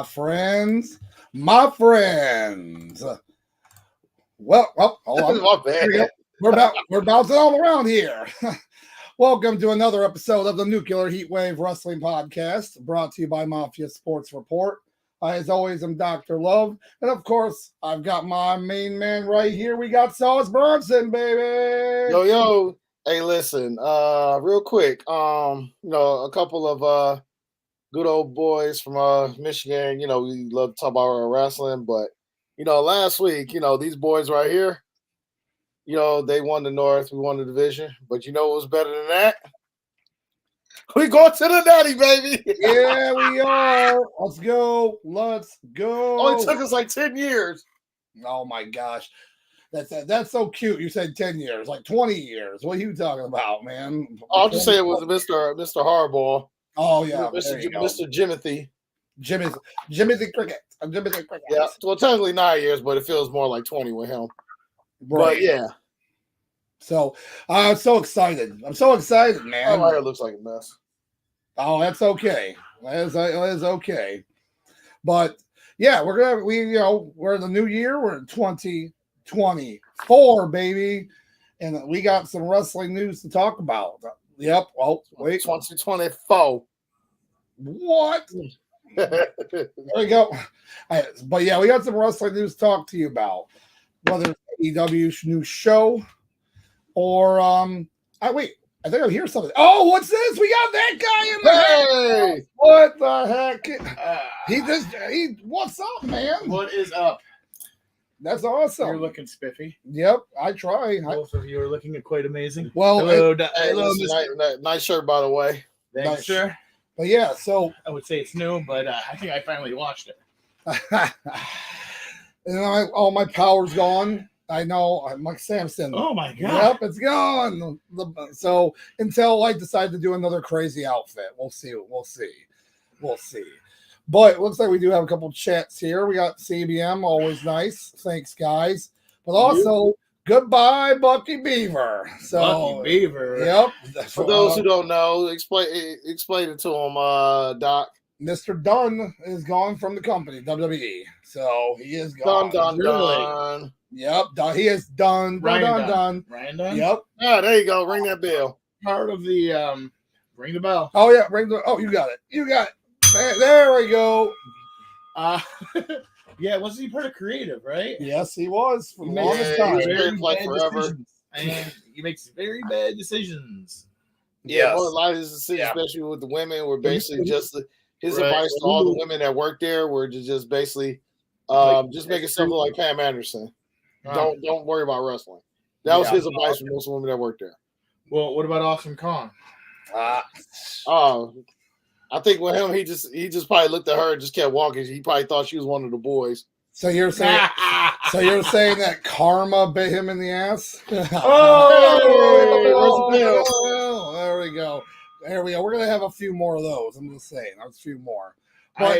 my friends. My friends. Well, hold on. My bad. We're bouncing all around here. Welcome to another episode of the Nuclear Heatwave Wrestling Podcast, brought to you by Mafia Sports Report. As always, I'm Dr. Love, and of course, I've got my main man right here. We got Sauce Bronson, baby. Yo. Hey, listen, real quick, a couple of good old boys from Michigan, we love to talk about wrestling, but last week, these boys right here, they won the North, we won the division, but what was better than that? We going to the Natty, baby. Yeah, we are. Let's go. Only took us like 10 years. Oh my gosh. That's so cute. You said 10 years, like 20 years. What are you talking about, man? I'll just say it was Mr. Hardball. Oh yeah, Mr. Jimothy. Jimothy Cricket. Yeah, well, technically 9 years, but it feels more like 20 with him. Right. But yeah. So I'm so excited. I'm so excited, man. Oh, my hair looks like a mess. Oh, that's okay. That is okay. But yeah, we're in the new year. We're in 2024, baby, and we got some wrestling news to talk about. Yep. Oh, wait. 2024. What? There we go. But yeah, we got some wrestling news to talk to you about. Whether it's AEW's new show or I think I hear something. Oh, what's this? We got that guy in the house. What the heck? What's up, man? What is up? That's awesome. You're looking spiffy. Yep, I try. Both of you are looking quite amazing. Well, hello, nice shirt, by the way. Thanks, sir. But yeah, so I would say it's new, but I think I finally watched it. And all my power's gone. I know. I'm like Samson. Oh my god. Yep, it's gone. So until I decide to do another crazy outfit, we'll see. But it looks like we do have a couple chats here. We got CBM, always nice. Thanks, guys. But also, goodbye, Bucky Beaver. So Bucky Beaver. Yep. For those who don't know, explain it to them, Doc. Mr. Dunn is gone from the company, WWE. So he is gone. Done. Yep, he is done. Ryan Dunn. Ryan Dunn? Yep. Ah, there you go. Ring that bell. Part of the ring the bell. Oh yeah, you got it. There we go. Yeah, wasn't he part of creative, right? Yes, he was for the longest time. time. He was forever. And he makes very bad decisions. Yeah, a lot of his decisions, especially with the women, were basically just his advice to all the women that worked there were to just basically just make it simple like Pam Anderson. Don't worry about wrestling. That was his advice for most women that worked there. Well, what about Awesome Kong? I think with him, he just probably looked at her and just kept walking. He probably thought she was one of the boys. So you're saying that karma bit him in the ass? Oh, there we go. We're gonna have a few more of those. I'm just saying, there's a few more. But,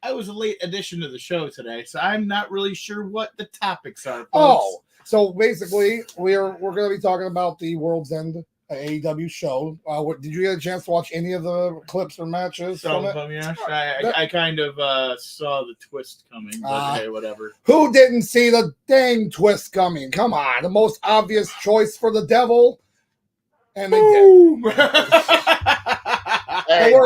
I was a late addition to the show today, so I'm not really sure what the topics are. Folks. Oh, so basically, we're going to be talking about the World's End AEW show. Did you get a chance to watch any of the clips or matches? Some of them, yes. I kind of saw the twist coming, but hey, whatever. Who didn't see the dang twist coming? Come on, the most obvious choice for the devil, and they did. Hey, I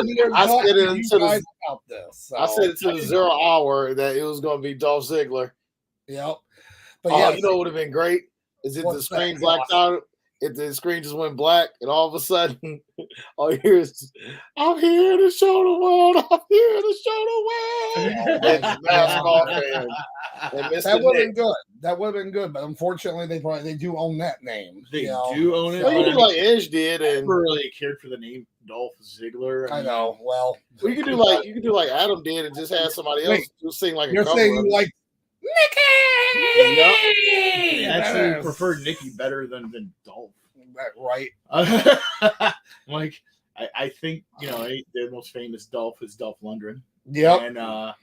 said it to the 0 hour that it was going to be Dolph Ziggler. Yep. But yeah, what would have been great is if the screen blacked out. If the screen just went black, and all of a sudden, all you hear is, "I'm here to show the world. I'm here to show the world." That would have been good. That would have been good, but unfortunately, they do own that name. They do own it. Well, you do like Edge did, and never really cared for the name Dolph Ziggler. I know. Well, you could do like Adam did, and just have somebody else sing like a cover. You're saying you like Nikki? Yep. I actually prefer Nikki better than Dolph. Right. I think their most famous Dolph is Dolph Lundgren. Yep. And I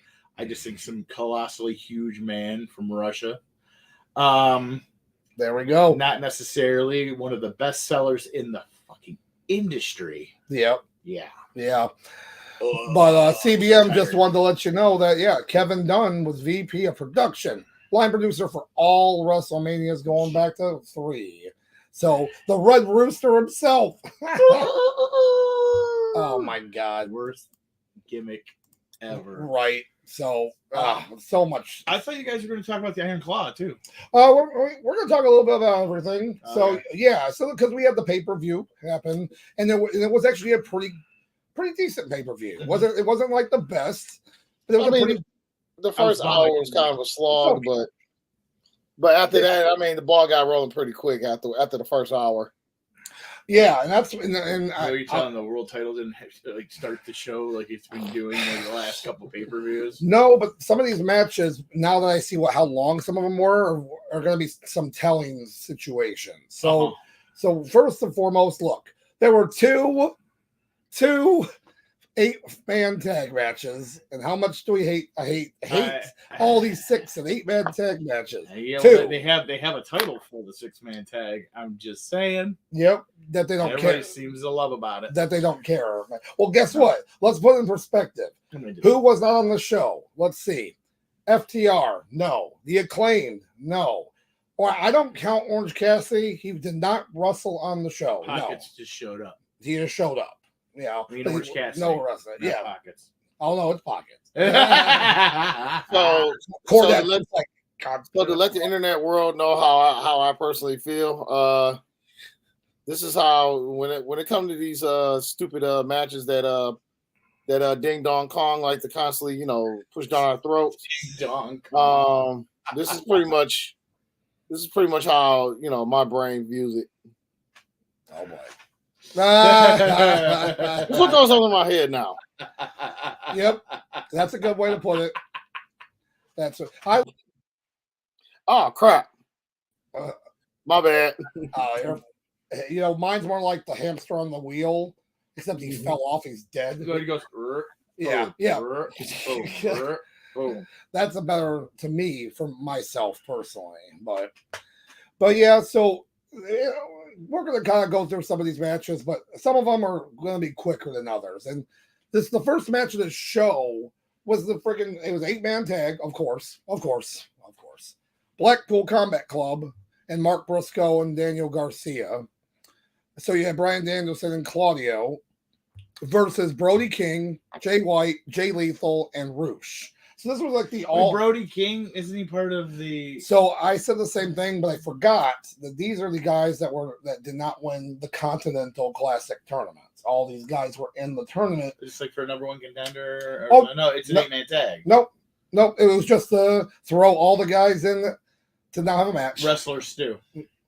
just think some colossally huge man from Russia. There we go. Not necessarily one of the best sellers in the fucking industry. Yep. Yeah. Yeah. But CBM just wanted to let you know that, Kevin Dunn was VP of production, line producer for all WrestleManias going back to 3. So the Red Rooster himself. Oh my God. Worst gimmick ever. Right. So, so much. I thought you guys were going to talk about the Iron Claw too. We're going to talk a little bit about everything. Okay. So because we had the pay-per-view happen, and it was actually a pretty decent pay-per-view. Mm-hmm. It wasn't like the best, but it was the first hour was kind of a slog, but after that, I mean, the ball got rolling pretty quick after the first hour. Yeah, and that's you're telling the world title didn't have to, like, start the show like it's been doing in the last couple pay-per-views. No, but some of these matches, now that I see how long some of them were, are going to be some telling situations. So, so first and foremost, look, there were two 8-man tag matches, and how much do we hate? I hate all these 6 and 8-man tag matches. Yeah, Two. They have a title for the 6-man tag. I'm just saying. Yep, that they don't Everybody care. seems to love about it. That they don't care. Well, guess what? Let's put it in perspective. Who was not on the show? Let's see. FTR, no. The Acclaimed, no. Or I don't count Orange Cassidy. He did not wrestle on the show. Pockets just showed up. He just showed up. Yeah, Orange Cassidy. No wrestling. Yeah, Pockets. Oh no, it's Pockets. So to let the internet world know how I personally feel, this is how when it comes to these stupid matches that Ding Dong Kong like to constantly push down our throats. Ding Dong. This is pretty much how my brain views it. Oh boy. That's what goes on in my head now. Yep, that's a good way to put it. That's it. Oh crap! My bad. Mine's more like the hamster on the wheel, except he fell off. He's dead. He goes. Yeah. Boom. That's a better to me for myself personally, but yeah. So we're going to kind of go through some of these matches, but some of them are going to be quicker than others. And the first match of the show was it was 8-man tag, of course. Blackpool Combat Club and Mark Briscoe and Daniel Garcia. So you had Bryan Danielson and Claudio versus Brody King, Jay White, Jay Lethal, and Roosh. So this was like Brody King, isn't he part of the? So I said the same thing, but I forgot that these are the guys that did not win the Continental Classic tournaments. All these guys were in the tournament. Just like for a number one contender? No, it's an 8-man tag. Nope. It was just to throw all the guys in to not have a match. Wrestler Stu.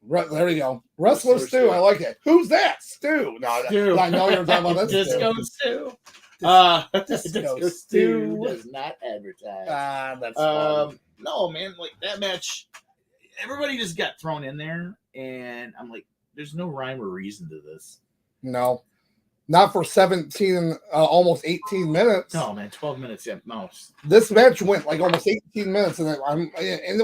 There you go. Wrestler Stu. I like it. Who's that? Stu. No, Stu. I know you're talking about this. Disco Stu. Disco Stu does not advertise. That's fun. No, man, like that match, everybody just got thrown in there, and I'm like, there's no rhyme or reason to this. No, not for 17, almost 18 minutes. No, man, 12 minutes at most. This match went like almost 18 minutes, and it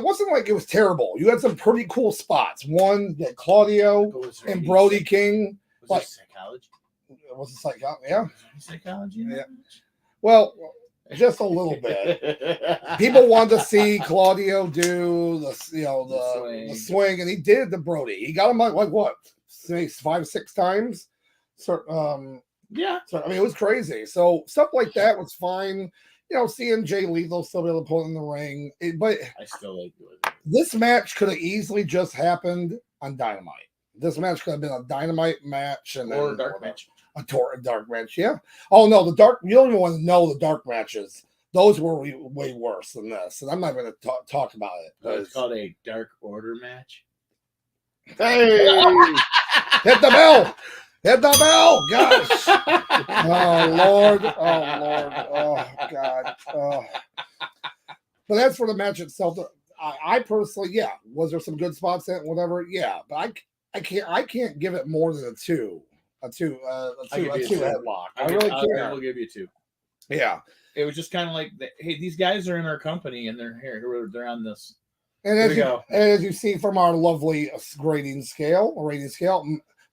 wasn't like it was terrible. You had some pretty cool spots. One that Claudio and Brody King. Was it psychology? Was it psychology? Yeah. Psychology? Yeah. Well, just a little bit. People wanted to see Claudio do the swing, and he did the Brody. He got him like what, say 5-6 times. So, yeah. So I mean, it was crazy. So stuff like that was fine. Seeing Jay Lethal still be able to put in the ring, but I still like it. This match could have easily just happened on Dynamite. This match could have been a Dynamite match or a dark match. A dark match, yeah. Oh no, the dark. You don't even want to know the dark matches. Those were way worse than this, and I'm not going to talk about it. It's called a Dark Order match. Hey, hit the bell! Hit the bell! Gosh! Oh Lord! Oh God! But that's for the match itself. I personally, was there some good spots in it? Whatever, yeah. But I can't give it more than a 2. A two headlock. I really can't. I will give you 2. Yeah. It was just kind of like, hey, these guys are in our company and they're here. They're on this. And as you see from our lovely rating scale,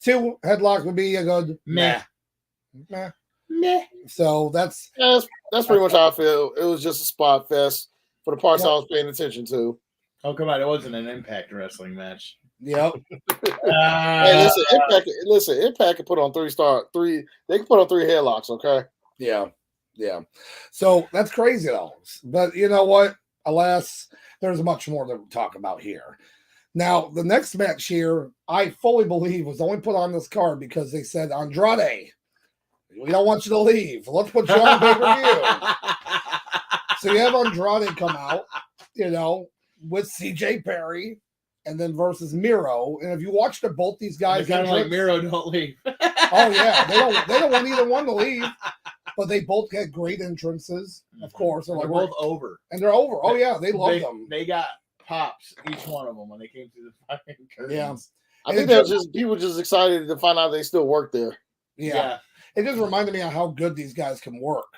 2 headlock would be a good meh. Meh. So that's that's pretty much how I feel. It was just a spot fest for the parts I was paying attention to. Oh, come on. It wasn't an Impact Wrestling match. yep. Hey, listen, Impact can put on three. They can put on 3 headlocks. Okay. Yeah. So that's crazy though. But you know what? Alas, there's much more to talk about here. Now, the next match here, I fully believe was only put on this card because they said, Andrade, we don't want you to leave. Let's put you on pay-per-view. So you have Andrade come out, with CJ Perry, and then versus Miro. And if you watch both these guys, kind of like Miro don't leave. Oh yeah, they don't want either one to leave, but they both get great entrances. Of course, they're both over, and they're over. Oh yeah, they love them. They got pops, each one of them, when they came through the fucking curtains. Yeah, I think they're just people just excited to find out they still work there. Yeah. It just reminded me of how good these guys can work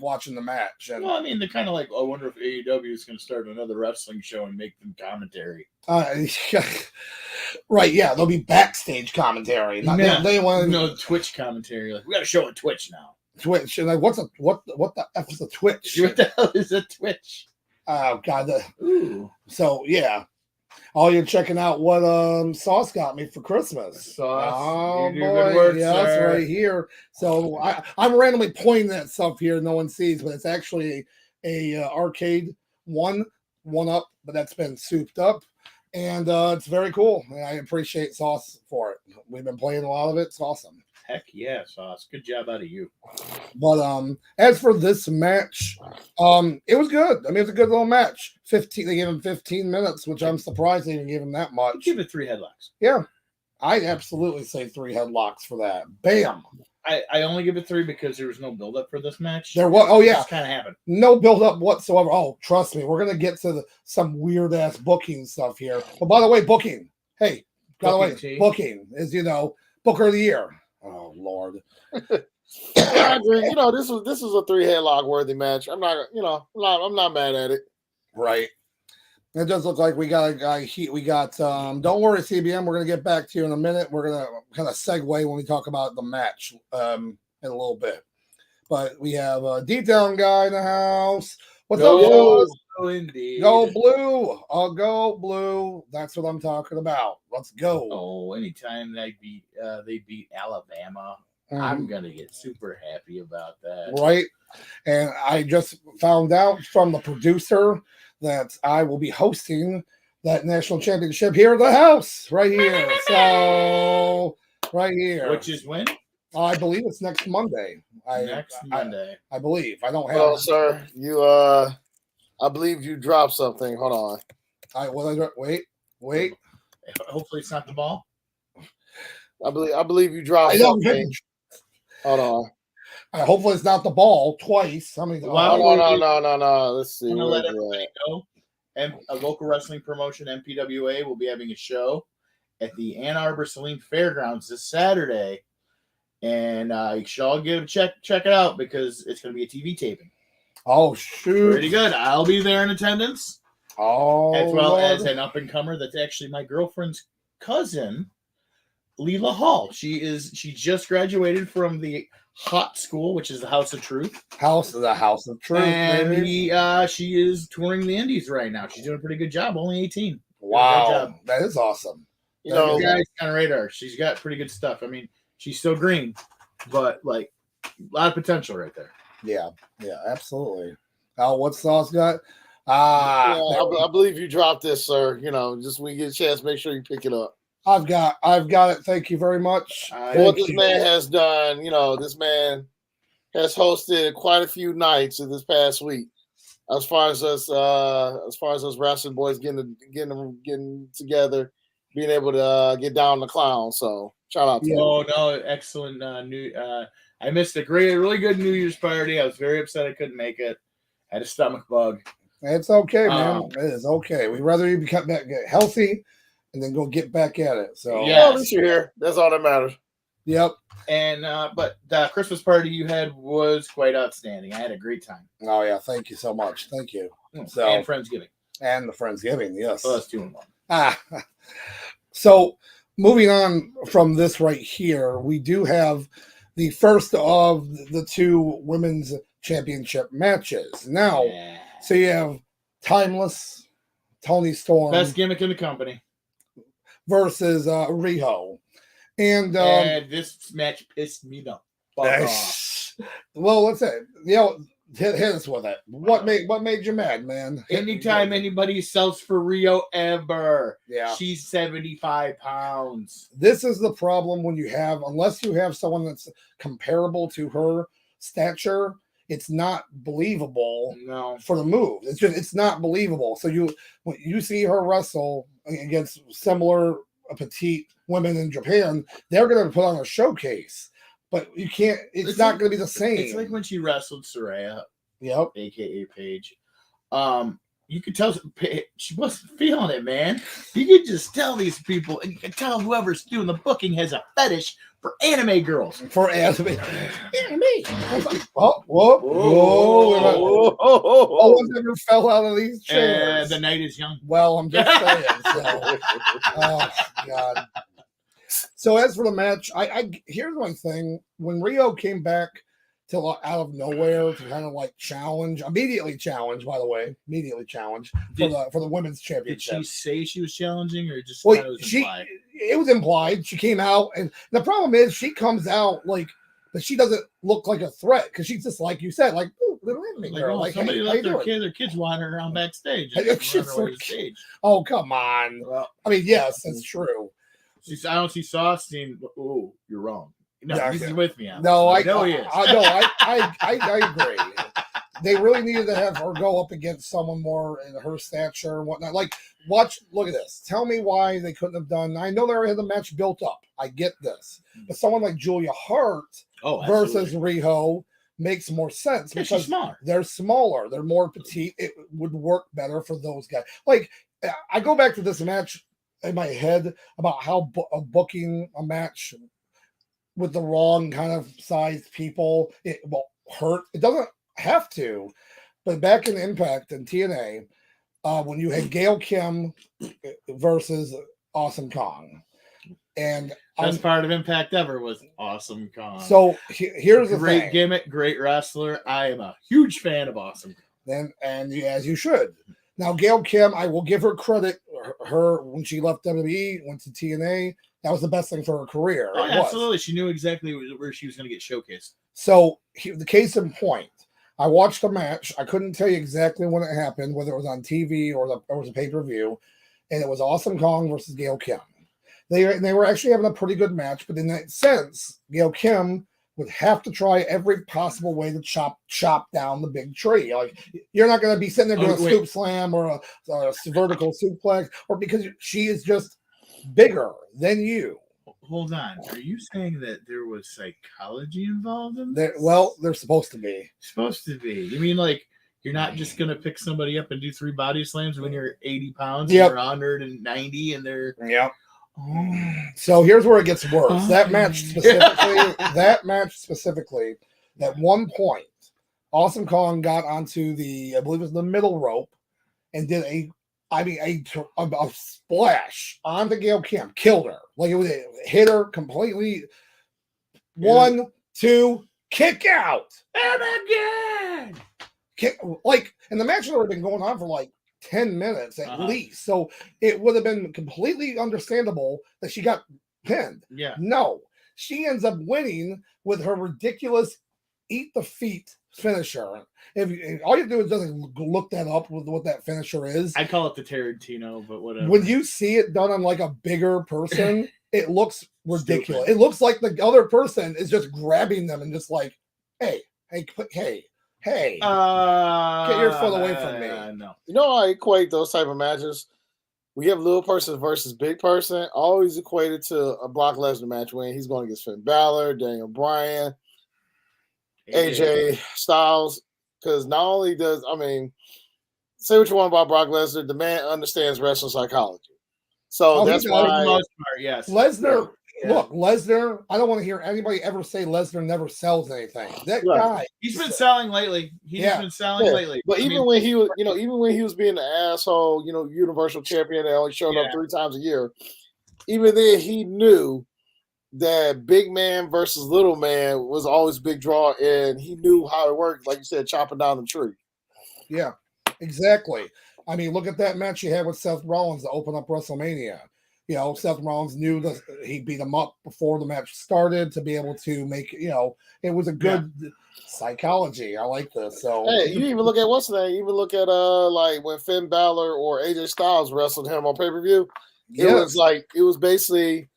watching the match. And, well, I mean, they're kind of like, I wonder if AEW is going to start another wrestling show and make them commentary. Right, yeah, they'll be backstage commentary. They want Twitch commentary. Like, we got a show on Twitch now. Twitch, and like, what the F is a Twitch? What the hell is a Twitch? Oh God! Ooh. So yeah. Oh, you're checking out what Sauce got me for Christmas. Sauce. Oh, you do boy. Good work, yeah, that's right here. So I'm randomly pointing at stuff here no one sees, but it's actually a arcade one up, but that's been souped up. And it's very cool. And I appreciate Sauce for it. We've been playing a lot of it. It's awesome. Heck yeah, Sauce. Good job out of you. But as for this match, it was good. I mean, it's a good little match. They gave him 15 minutes, which I'm surprised they even gave him that much. Give it 3 headlocks. Yeah. I'd absolutely say 3 headlocks for that. Bam. I only give it 3 because there was no build-up for this match. There was. Oh, yeah. It just kind of happened. No build-up whatsoever. Oh, trust me. We're going to get to some weird-ass booking stuff here. But by the way, booking. Hey, by the way, booking is, Booker of the Year. Oh Lord! Yeah, I agree. This was a 3 headlock worthy match. I'm not, I'm not mad at it. Right. It does look like we got a guy. We got. Don't worry, CBM. We're gonna get back to you in a minute. We're gonna kind of segue when we talk about the match in a little bit. But we have a D-Town guy in the house. What's up, fellas? Oh, indeed. Go blue. I'll go blue. That's what I'm talking about. Let's go. Oh, anytime they beat Alabama, I'm gonna get super happy about that. Right. And I just found out from the producer that I will be hosting that national championship here at the house, right here. So right here. Which is when? I believe it's next Monday. Monday. I believe. I don't have. Well, sir, you I believe you dropped something. Hold on. Wait. Hopefully it's not the ball. I believe you dropped something. Hold on. Hopefully it's not the ball twice. I mean, no. Let's see. I'm gonna let everybody know. And a local wrestling promotion, MPWA, will be having a show at the Ann Arbor Saline Fairgrounds this Saturday. And you should all check it out because it's going to be a TV taping. Oh, shoot. Pretty good. I'll be there in attendance. Oh, as well as an up-and-comer that's actually my girlfriend's cousin, Leela Hall. She just graduated from the Hot School, which is the House of Truth. House of Truth. And she is touring the Indies right now. She's doing a pretty good job. Only 18. Wow. That is awesome. Guys on radar. She's got pretty good stuff. I mean, she's still green, but like a lot of potential right there. Yeah, absolutely. What's Sauce got? I believe you dropped this, sir. Just when you get a chance, make sure you pick it up. I've got it. Thank you very much. What this man has done, this man has hosted quite a few nights in this past week. As far as us wrestling boys getting together, being able to get down the clown. So shout out to him. Oh no, excellent I missed a really good New Year's party. I was very upset I couldn't make it. I had a stomach bug. It's okay, man. It is okay. We'd rather you get healthy and then go get back at it. So yeah, at least you're here. That's all that matters. Yep. And but the Christmas party you had was quite outstanding. I had a great time. Oh yeah, thank you so much. Thank you. So and Friendsgiving. And the Friendsgiving, yes. Oh, that's 2 in 1. So moving on from this right here, we do have the first of the two women's championship matches. Now, so you have Timeless, Toni Storm, best gimmick in the company, versus Riho. And this match pissed me the fuck off. Well, let's say, hit us with it. What made you mad, man? Anytime anybody sells for Rio ever, yeah, she's 75 pounds. This is the problem when you have, unless you have someone that's comparable to her stature, it's not believable. No, for the move, it's not believable. So when you see her wrestle against similar petite women in Japan, they're going to put on a showcase. But you can't. It's not going to be the same. It's like when she wrestled Saraya. Yep. AKA Paige. You could tell she wasn't feeling it, man. You could just tell these people, and you can tell whoever's doing the booking has a fetish for anime girls. For anime. Whoa. Almost never fell out of these chairs. The night is young. Well, I'm just saying. So. Oh God. So as for the match, I here's my thing. When Rio came back to out of nowhere to kind of like immediately challenge for the women's championship. Did she say she was challenging, or just well, it was implied? It was implied. She came out, and the problem is she comes out but she doesn't look like a threat because she's just like you said, like little enemy girl. Like somebody left their kids wandering around backstage. Oh come on! Well, I mean, yes, that's true. I don't see Sauce saying, "Oh, you're wrong." No, he's with me. No, I know he is. I agree. They really needed to have her go up against someone more in her stature and whatnot. Like, look at this. Tell me why they couldn't have done. I know they already had the match built up. I get this, but someone like Julia Hart versus Riho makes more sense because they're smaller, they're more petite. It would work better for those guys. Like, I go back to this match in my head about how booking a match with the wrong kind of sized people, it will hurt. It doesn't have to, but back in Impact and TNA, when you had Gail Kim versus Awesome Kong, and best part of Impact ever was Awesome Kong. So here's the great gimmick, great wrestler. I am a huge fan of Awesome Kong. And as you should. Now, Gail Kim, I will give her credit. Her when she left WWE, went to TNA, that was the best thing for her career. Oh, absolutely. She knew exactly where she was going to get showcased. So, the case in point, I watched the match. I couldn't tell you exactly when it happened, whether it was on TV or it was a pay-per-view, and it was Awesome Kong versus Gail Kim. They were actually having a pretty good match, but in that sense, Gail Kim would have to try every possible way to chop down the big tree. Like, you're not going to be sitting there doing a scoop slam or a vertical suplex, or because she is just bigger than you. Hold on. Are you saying that there was psychology involved in this? Well, they're supposed to be. Supposed to be. You mean like you're not just going to pick somebody up and do 3 body slams when you're 80 pounds and you're 190 and they're... Yep. Oh. So here's where it gets worse. That match specifically, at one point, Awesome Kong got onto I believe it was the middle rope, and did a splash onto Gail Kim, killed her. Like, it was hit her completely. 1, 2, kick out, and again, kick. Like, and the match had already been going on for 10 minutes at least. So it would have been completely understandable that she got pinned. Yeah. No, she ends up winning with her ridiculous eat the feet finisher. If all you do is just look that up with what that finisher is. I call it the Tarantino, but whatever. When you see it done on a bigger person, it looks ridiculous. Stupid. It looks like the other person is just grabbing them and just hey, get your foot away from me. No. You know, I equate those type of matches. We have little person versus big person. Always equated to a Brock Lesnar match when he's going against Finn Balor, Daniel Bryan, AJ Styles. Because not only does, say what you want about Brock Lesnar, the man understands wrestling psychology. So that's why. For the most part, yes. Lesnar. Yeah. Look, Lesnar, I don't want to hear anybody ever say Lesnar never sells anything. That guy. He's been selling lately. But even when he was being an asshole, Universal Champion that only showed up 3 times a year, even then he knew that big man versus little man was always a big draw, and he knew how it worked. Like you said, chopping down the tree. Yeah, exactly. I mean, look at that match he had with Seth Rollins to open up WrestleMania. Seth Rollins knew that he beat him up before the match started to be able to make, it was a good psychology. I like this. So hey, you even look at what's the name? You even look at like when Finn Balor or AJ Styles wrestled him on pay-per-view. It was basically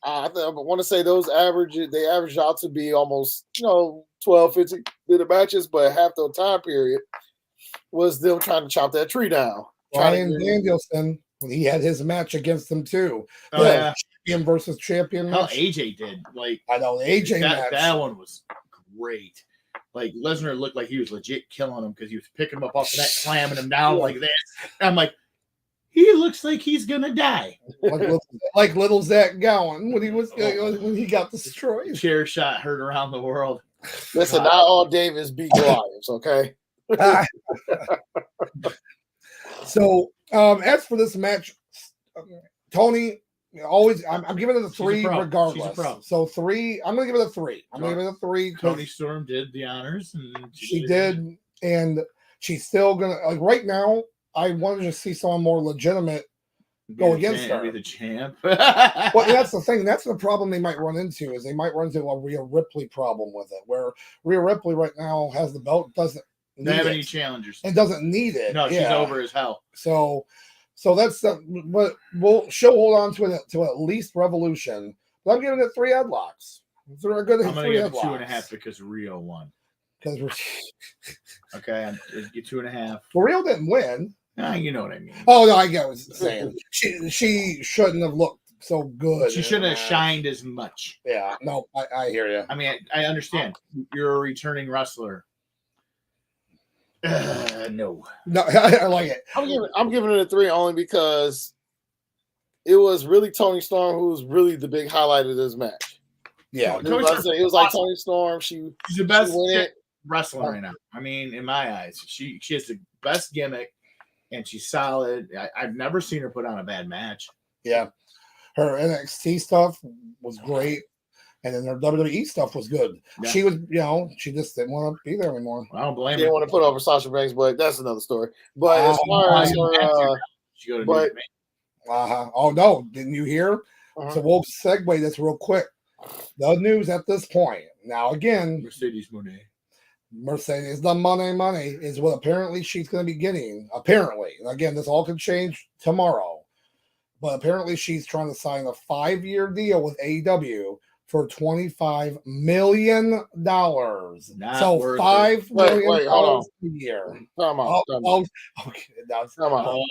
I want to say they averaged out to be almost 12, 15 minute matches, but half the time period was them trying to chop that tree down. Bryan Danielson, when he had his match against them too. Oh, yeah. Champion versus champion Hell, match. AJ did. I know the AJ match. That one was great. Like Lesnar looked like he was legit killing him because he was picking him up off the net, slamming him down like this. And I'm like, he looks like he's gonna die. Like little Zach Gowen when he got destroyed. Chair shot heard around the world. Listen, not all Davis beat Goliaths, okay? So, as for this match, Tony, always, I'm giving it a 3 regardless. So 3, I'm going to give it a 3. I'm going to give it a 3. Tony Storm did the honors. And she did, and she's still going to, like right now, I wanted to see someone more legitimate go against her. Be the champ. Well, that's the thing. That's the problem they might run into is they might run into a Rhea Ripley problem with it, where Rhea Ripley right now has the belt, doesn't have any challengers, and doesn't need it. No, she's over as hell. So that's but she'll hold on to it to at least Revolution. But I'm giving it 3 headlocks. I'm gonna give it 2.5 because Rio won. Because we're okay, I get 2.5. Well, Rio didn't win. You know what I mean. Oh no, I get what you're saying. She shouldn't have looked so good. She shouldn't have shined as much. Yeah, no, I hear you. I mean, I understand. You're a returning wrestler. No, I like it. I'm giving it a 3 only because it was really Tony Storm who was really the big highlight of this match. Yeah, it was like Tony Storm. She's the best wrestler right now. I mean, in my eyes, she has the best gimmick, and she's solid. I've never seen her put on a bad match. Yeah, her NXT stuff was great. And then her WWE stuff was good. Yeah. She was, she just didn't want to be there anymore. I don't blame her. She didn't want to put over Sasha Banks, but that's another story. But as far as her, oh no, didn't you hear? So we'll segue this real quick. The news at this point. Now again, Mercedes the money is what apparently she's going to be getting. Apparently, again, this all could change tomorrow, but apparently she's trying to sign a 5-year deal with AEW. For $25 million. So $5 million a year. Come on. Okay. Come on.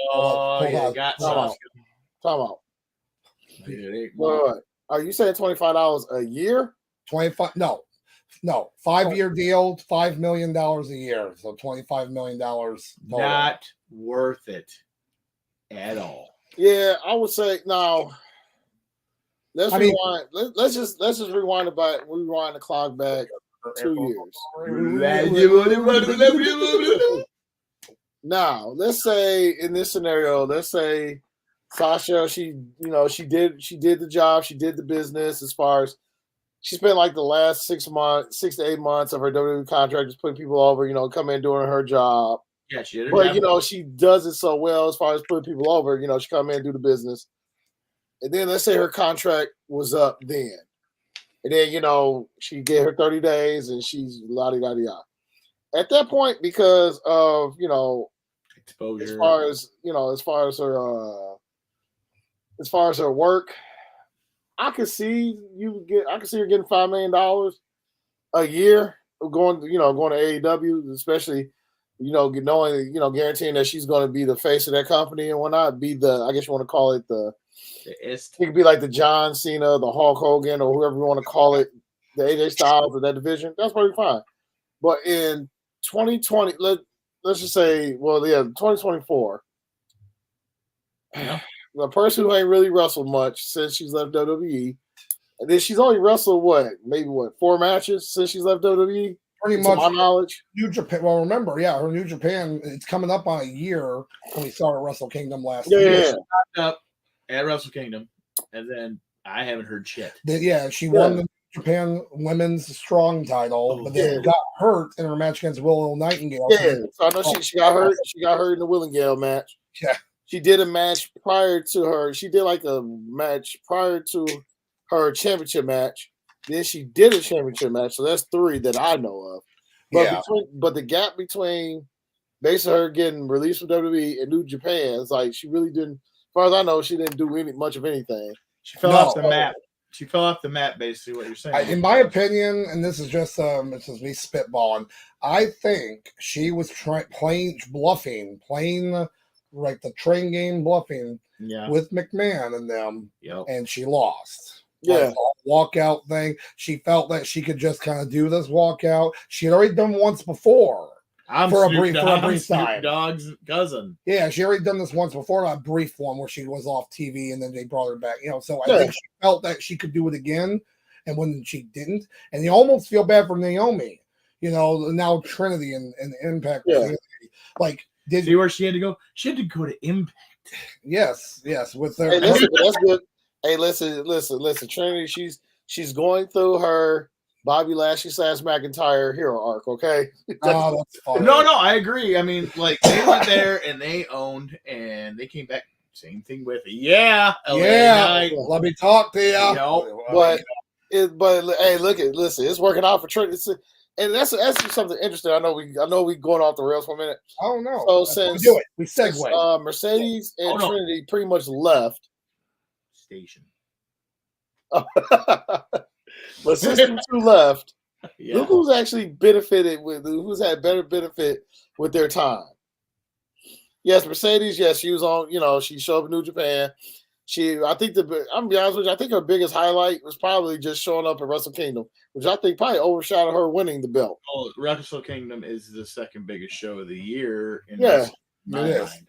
Time out. Are you saying $25 a year? 25? No. 5-year deal, $5 million a year. So $25 million. Not worth it at all. Yeah, I would say no. Rewind. Let's just rewind the clock back 2 years. Now, let's say in this scenario, Sasha, she did the job, she did the business as far as she spent like the last 6 to 8 months of her WWE contract just putting people over, come in doing her job. Yeah, she did. But she does it so well as far as putting people over, she come in and do the business. And then let's say her contract was up then. And then, she get her 30 days and she's la-di-da-di-da. At that point, because of, exposure, as far as her work, I could see her getting $5 million a year going to AEW, especially, knowing, guaranteeing that she's going to be the face of that company and whatnot, be the, I guess you want to call it it could be like the John Cena, the Hulk Hogan, or whoever you want to call it, the AJ Styles of that division. That's probably fine. But in 2020, let's just say, 2024, the person who ain't really wrestled much since she's left WWE, and then she's only wrestled 4 matches since she's left WWE? Pretty much, to my knowledge. New Japan. Well, remember, her New Japan. It's coming up on a year when we saw her Wrestle Kingdom last year. Up at Wrestle Kingdom, and then I haven't heard shit. She won the Japan Women's Strong title, but then got hurt in her match against Willow Nightingale. Yeah, so I know she got hurt. She got hurt in the Willingale match. Yeah. She did a match prior to her. She did like a match prior to her championship match. Then she did a championship match. So that's 3 that I know of. But but the gap between basically her getting released from WWE and New Japan is like she really didn't. As far as I know, she didn't do much of anything. She fell off the map. She fell off the map, basically, what you're saying. In my opinion, and this is just it's just me spitballing, I think she was bluffing, playing like the train game bluffing with McMahon and them, and she lost. Yeah. Walkout thing. She felt that she could just kind of do this walkout. She had already done once before. For a brief time. Dog's cousin. Yeah, she already done this once before, a brief one where she was off TV and then they brought her back. So I think she felt that she could do it again, and when she didn't, and you almost feel bad for Naomi. Now Trinity and Impact. Yeah. Like, see where she had to go? She had to go to Impact. Yes, with their. Hey, listen, that's good. Hey, listen. Trinity, she's going through her Bobby Lashley / McIntyre hero arc, okay? Oh, that's funny. No, I agree. I mean, like, they went there and they owned, and they came back. Same thing with LA Knight. Let me talk to you. But hey, listen, it's working out for Trinity. And that's something interesting. I know we going off the rails for a minute. Oh no! So since we segue. Mercedes and Trinity pretty much left station. But since the 2 left, look who's actually benefited who's had better benefit with their time. Yes, Mercedes. Yes, she was on. She showed up in New Japan. I'm gonna be honest with you. I think her biggest highlight was probably just showing up at Wrestle Kingdom, which I think probably overshadowed her winning the belt. Oh, Wrestle Kingdom is the second biggest show of the year. It is.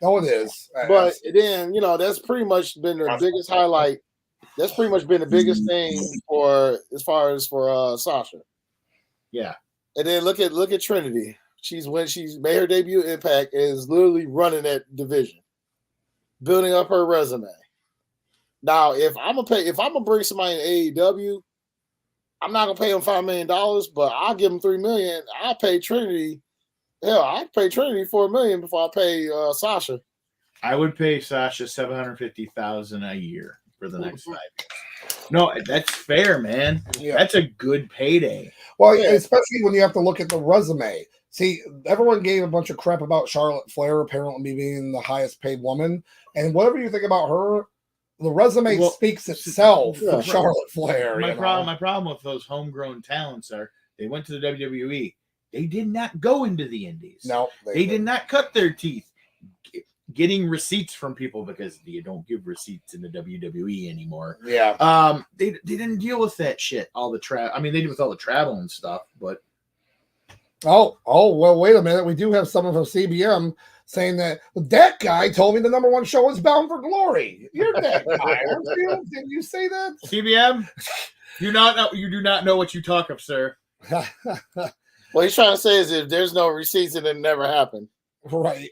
Oh, it is. But then that's pretty much been their biggest highlight. That's pretty much been the biggest thing for Sasha. Yeah. And then look at Trinity. She's made her debut at Impact is literally running that division, building up her resume. Now, if I'm gonna bring somebody in AEW, I'm not gonna pay them $5 million, but I'll give them $3 million. I'll pay Trinity. Hell, I'd pay Trinity $4 million before I pay Sasha. I would pay Sasha $750,000 a year for the next 5 years. No, that's fair, man. Yeah. That's a good payday. Well, especially when you have to look at the resume. See, everyone gave a bunch of crap about Charlotte Flair apparently being the highest paid woman, and whatever you think about her, the resume speaks itself for Charlotte Flair. My problem with those homegrown talents are they went to the WWE. They did not go into the indies. No, they did not cut their teeth getting receipts from people because you don't give receipts in the WWE anymore. Yeah. They didn't deal with that shit. They did with all the travel and stuff, but. Oh, well, wait a minute. We do have someone from CBM saying that guy told me the #1 show is Bound for Glory. You're that guy, aren't you? Did you say that? CBM? You do not know what you talk of, sir. What he's trying to say is if there's no receipts, it never happened. Right.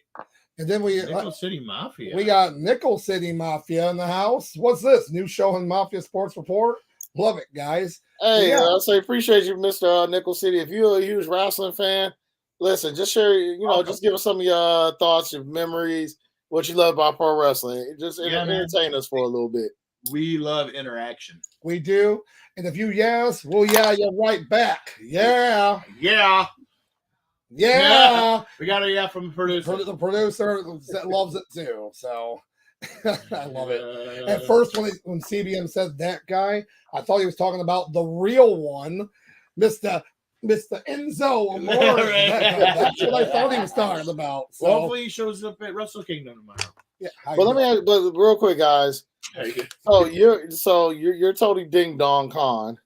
And then Nickel City Mafia. We got Nickel City Mafia in the house. What's this? New show in Mafia Sports Report? Love it, guys. Hey, I say appreciate you, Mr. Nickel City. If you're a huge wrestling fan, listen, just share, just give us some of your thoughts, your memories, what you love about pro wrestling. Just entertain us for a little bit. We love interaction. We do. And if you we'll you right back. Yeah. Yeah. Yeah. We got a from the producer. The producer loves it too. So I love it. At first, when CBM said that guy, I thought he was talking about the real one, Mr. Enzo Amore. That's what I thought he was talking about. So well, hopefully he shows up at Wrestle Kingdom tomorrow. Yeah. But let me ask, but real quick, guys. So you're totally ding dong con.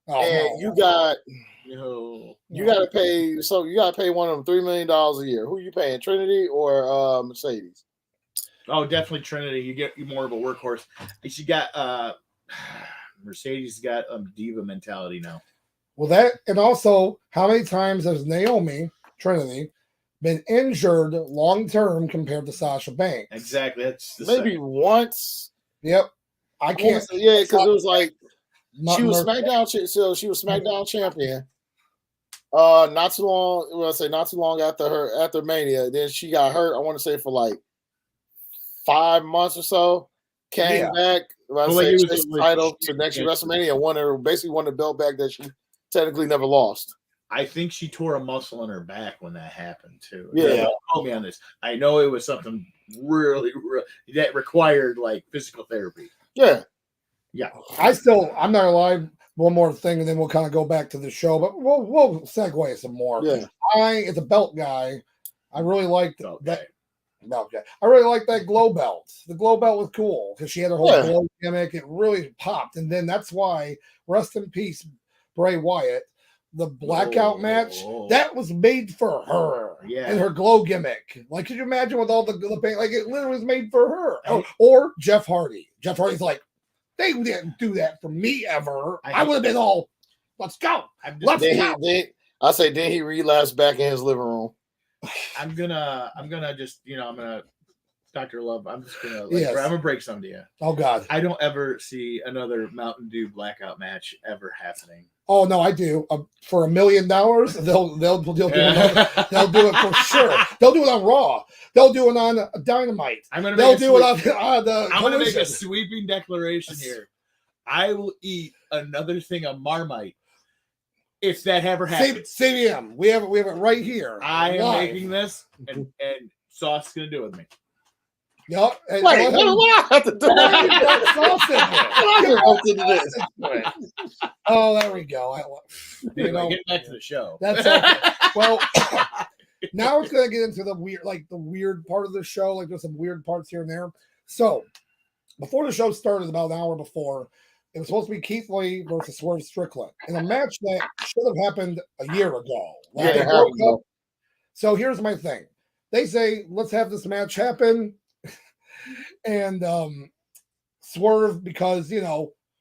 And you got you got to pay. So you got to pay one of them $3 million a year. Who you paying, Trinity or Mercedes? Oh, definitely Trinity. You get more of a workhorse. She got Mercedes got a diva mentality now. Well, that and also how many times has Naomi Trinity been injured long term compared to Sasha Banks? Exactly. That's maybe once. Yep. I can't. Yeah, because it was like she was Murphy. SmackDown. So she was SmackDown champion. Not too long. Well, I say not too long after Mania. Then she got hurt. I want to say for like 5 months or so. Came back. I say chased the title to next year WrestleMania. Basically won the belt back that she technically never lost. I think she tore a muscle in her back when that happened too. Yeah, don't quote me on this. I know it was something really that required like physical therapy. Yeah. I'm not gonna lie. One more thing, and then we'll kind of go back to the show, but we'll segue some more. Yeah. As a belt guy, I really liked that. Okay. I really like that glow belt. The glow belt was cool because she had her whole glow gimmick. It really popped. And then that's why, rest in peace, Bray Wyatt, the blackout match, that was made for her. Yeah. And her glow gimmick. Like, could you imagine with all the paint? Like, it literally was made for her. Or Jeff Hardy. Jeff Hardy's like, they didn't do that for me ever. I would have been all, let's go. Let's go. I say, then he relapsed back in his living room. I'm gonna just, Dr. Love, I'm just gonna, I'm gonna break something to you. Oh God. I don't ever see another Mountain Dew blackout match ever happening. Oh no, I do. For $1 million, they'll do it. They'll do it for sure. They'll do it on Raw. They'll do it on Dynamite. They'll do it on the. I'm gonna make a sweeping declaration here. I will eat another thing of Marmite if that ever happens. CBM, we have it right here. I am making this, and Sauce is gonna do it with me. Yep. Wait, what do I have to do? Oh, there we go. Get back to the show. That's okay. Well, now it's gonna get into the weird part of the show. Like there's some weird parts here and there. So before the show started, about an hour before, it was supposed to be Keith Lee versus Swerve Strickland in a match that should have happened a year ago. So here's my thing. They say, let's have this match happen. And Swerve, because,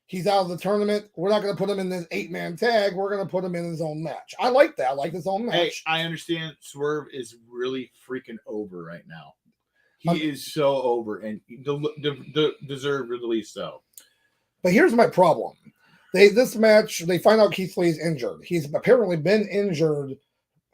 he's out of the tournament, we're not going to put him in this 8-man tag. We're going to put him in his own match. I like that. I like his own match. Hey, I understand Swerve is really freaking over right now. He is so over, and deservedly so. But here's my problem. This match, they find out Keith Lee is injured. He's apparently been injured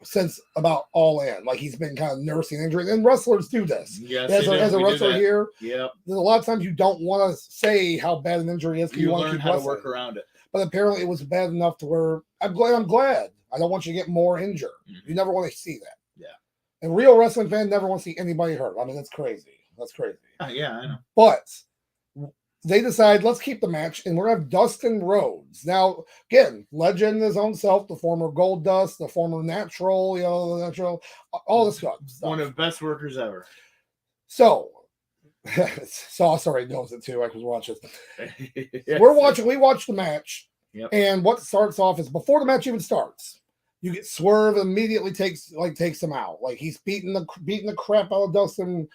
since about All In. Like he's been kind of nursing injuries. And wrestlers do this. Yes, as a wrestler here, there's a lot of times you don't want to say how bad an injury is. You want learn to keep how wrestling. to work around it. But apparently it was bad enough to where I'm glad. I don't want you to get more injured. Mm-hmm. You never want to see that. Yeah. And real wrestling fan never want to see anybody hurt. I mean, that's crazy. Yeah, I know. But they decide, let's keep the match, and we're going to have Dustin Rhodes. Now, again, legend in his own self, the former Gold Dust, the former Natural, all this stuff. One of the best workers ever. So, Sauce already knows it too. I was watching. We watch the match, and what starts off is, before the match even starts, you get Swerve immediately takes him out. Like, he's beating the crap out of Dustin.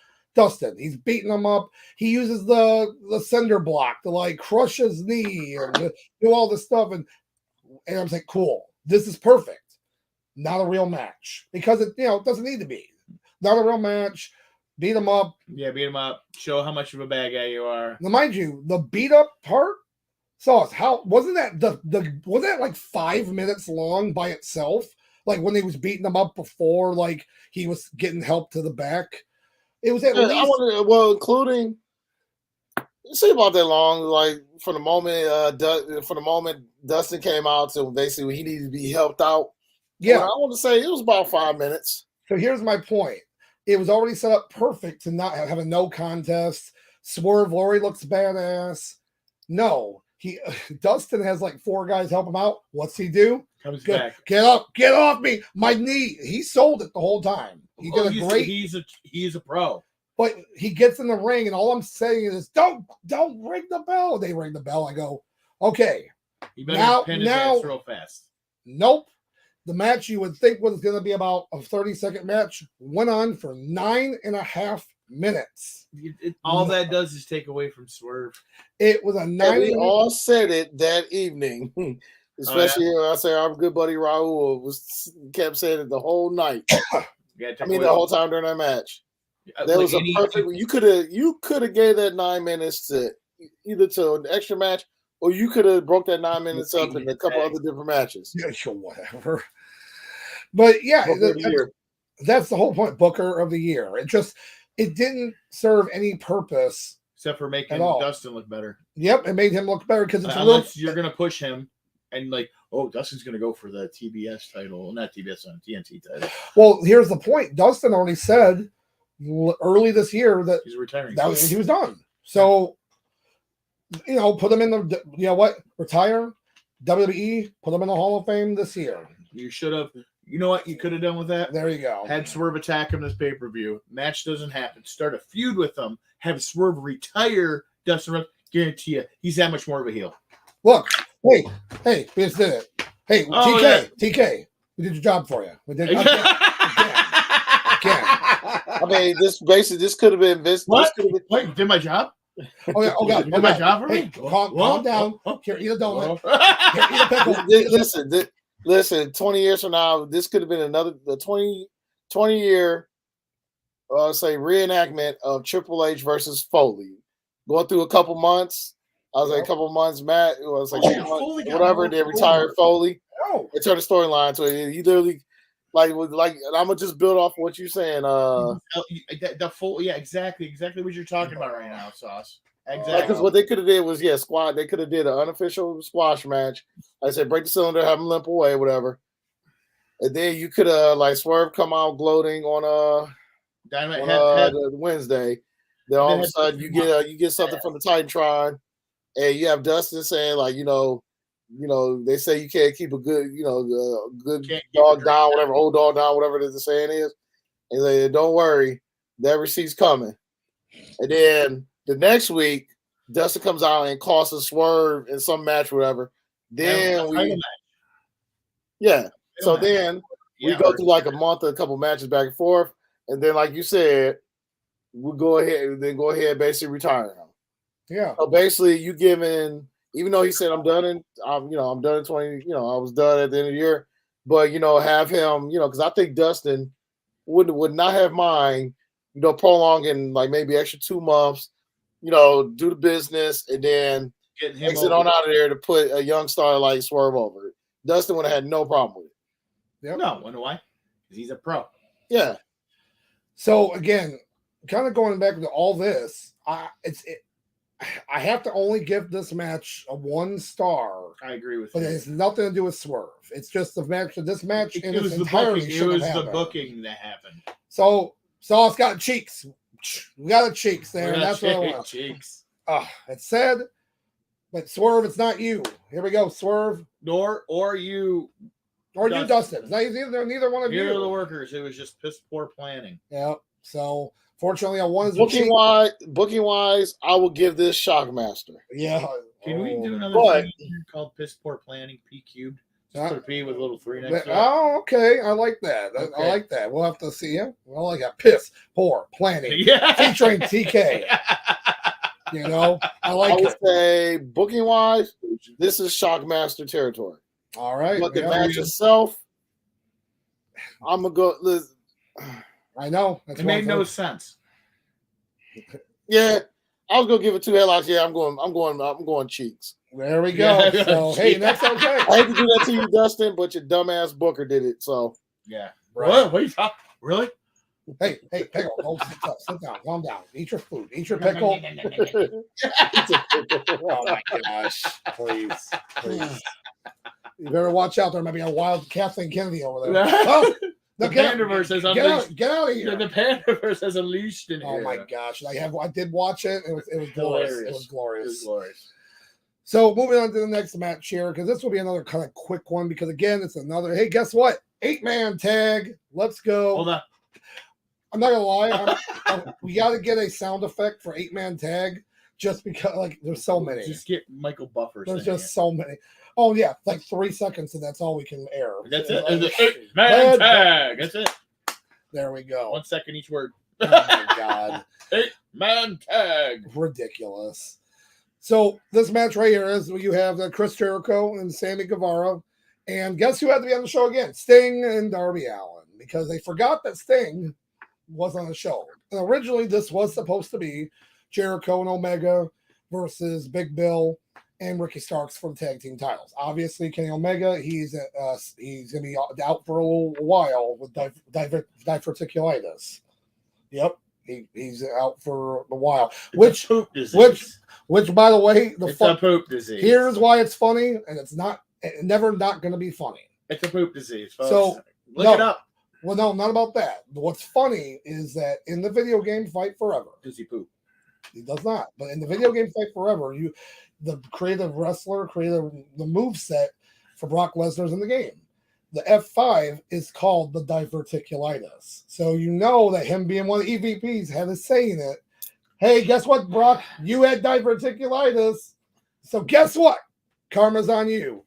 He's beating him up. He uses the cinder block to crush his knee and do all this stuff. And I'm like, cool. This is perfect. Not a real match because it doesn't need to be. Not a real match. Beat him up. Yeah, beat him up. Show how much of a bad guy you are. Now, mind you, the beat up part, Sauce, how wasn't that wasn't that like 5 minutes long by itself? Like when he was beating him up before, he was getting help to the back. It was at least including. It seemed about that long. From the moment Dustin came out to basically he needed to be helped out. Yeah, I want to say it was about 5 minutes. So here's my point. It was already set up perfect to not have a no contest. Swerve Laurie looks badass. No, Dustin has 4 guys help him out. What's he do? Comes back. Get off me, my knee. He sold it the whole time. He's a pro. But he gets in the ring, and all I'm saying is, don't ring the bell. They ring the bell. I go, okay. You better pin his ass real fast. Nope. The match you would think was going to be about a 30-second match went on for 9.5 minutes. All that does is take away from Swerve. It was a 9. We all said it that evening. Especially, I say our good buddy Raul kept saying it the whole night. The whole time during that match. That was a perfect. You could have gave that 9 minutes to either to an extra match, or you could have broke that 9 minutes up in a couple other different matches. Yeah, sure, whatever. But yeah, that's the whole point. Booker of the year. It didn't serve any purpose except for making Dustin look better. Yep, it made him look better because it's unless you're gonna push him and like, oh, Dustin's gonna go for the TBS title, not TBS, TNT title. Well, here's the point. Dustin already said early this year that he's retiring. He was done. So, put him in the retire. WWE, put him in the Hall of Fame this year. You should have. You know what you could have done with that? There you go. Had Swerve attack him this pay-per-view. Match doesn't happen. Start a feud with him. Have Swerve retire Dustin Rhodes. Guarantee you, he's that much more of a heel. Look, hey, we just did it. Hey, TK, we did your job for you. We did. Again. I mean, this could have been this. What? Wait, you did my job? Oh yeah. Oh god. You did my job for me? Calm down. Here, eat a donut. Here, eat a pickle. Listen. 20 years from now, this could have been the 20-year, say reenactment of Triple H versus Foley. Going through a couple months. I was like a couple months, Matt. It was like whatever. They retired Foley. They turned the storyline to it. You literally. Like I'm gonna just build off what you're saying. The full, exactly what you're talking about right now, Sauce. Exactly. Because what they could have did was squad. They could have did an unofficial squash match. I said break the cylinder, have him limp away, whatever. And then you could have Swerve come out gloating on Wednesday. Then all of a sudden you get something from the Titantron, and you have Dustin saying they say you can't keep a good, good dog down, whatever, old dog down, whatever the saying is. And they don't worry, that receipt's coming. And then the next week, Dustin comes out and costs a Swerve in some match, whatever. Then So then we go through a month, a couple matches back and forth, and then like you said, we'll go ahead, basically retire him. Yeah. So basically, you giving. Even though he said I'm done in 20, I was done at the end of the year, but have him, because I think Dustin would not have mind, prolonging maybe extra 2 months, do the business and then exit on out of there to put a young star like Swerve over it. Dustin would have had no problem with it. Yep. No, wonder why? Because he's a pro. Yeah. So again, kind of going back to all this, I have to only give this match a 1 star. I agree with you. But it has nothing to do with Swerve. It's just the match. This match in its entirety. It was the booking that happened. So Sauce got cheeks. We got the cheeks there. That's what I want. Cheeks. It's said, but Swerve, it's not you. Here we go, Swerve. Or you. Or Dustin. You, Dustin. It's not neither one of you. Neither of the workers. It was just piss poor planning. Yeah. So fortunately, I wanted booking wise, I will give this Shockmaster. Yeah. Can we do another thing called piss poor planning? P cubed. Just put a P with a little 3 next to it. Oh, okay. I like that. Okay. I like that. We'll have to see him. Well, I got piss poor planning. Featuring TK. I would say booking wise, this is Shockmaster territory. All right. But the match itself, I'm gonna go. Listen. I know. It made no sense. Yeah, I was gonna give it 2 headlocks. Yeah, I'm going cheeks. There we go. Yeah. So hey, that's okay. I hate to do that to you, Dustin, but your dumbass Booker did it. So yeah. Right. What are you talking? Really? Hey, pickle. Sit down. Calm down. Eat your food. Eat your pickle. Oh my gosh! Please. You better watch out. There might be a wild Kathleen Kennedy over there. Oh, the Pandaverse has unleashed. Get out of here. The Pandaverse has unleashed in here. Oh my gosh! I did watch it. It was glorious. It was glorious. It was glorious. So moving on to the next match here, because this will be another kind of quick one. Because again, it's another. Hey, guess what? 8-man tag. Let's go. Hold on. I'm not gonna lie. We got to get a sound effect for 8-man tag, just because there's so many. Just get Michael Buffer. There's just so many. Oh yeah, 3 seconds, and that's all we can air. That's it. 8-man tag. That's it. There we go. 1 second each word. Oh my god. 8-man tag. Ridiculous. So this match right here is you have Chris Jericho and Sammy Guevara, and guess who had to be on the show again? Sting and Darby Allin, because they forgot that Sting was on the show. And originally this was supposed to be Jericho and Omega versus Big Bill and Ricky Starks for the tag team titles. Obviously, Kenny Omega, he's going to be out for a little while with diverticulitis. Yep, he's out for a while. It's a poop disease. Which, by the way, it's a poop disease. Here's why it's funny, and it's never not going to be funny. It's a poop disease, folks. So look it up. Well, no, not about that. What's funny is that in the video game Fight Forever, does he poop? He does not. But in the video game Fight Forever, the creative wrestler created the moveset for Brock Lesnar's in the game. The F5 is called the diverticulitis. So you know that him being one of the EVPs had a say in it. Hey, guess what, Brock? You had diverticulitis. So guess what? Karma's on you.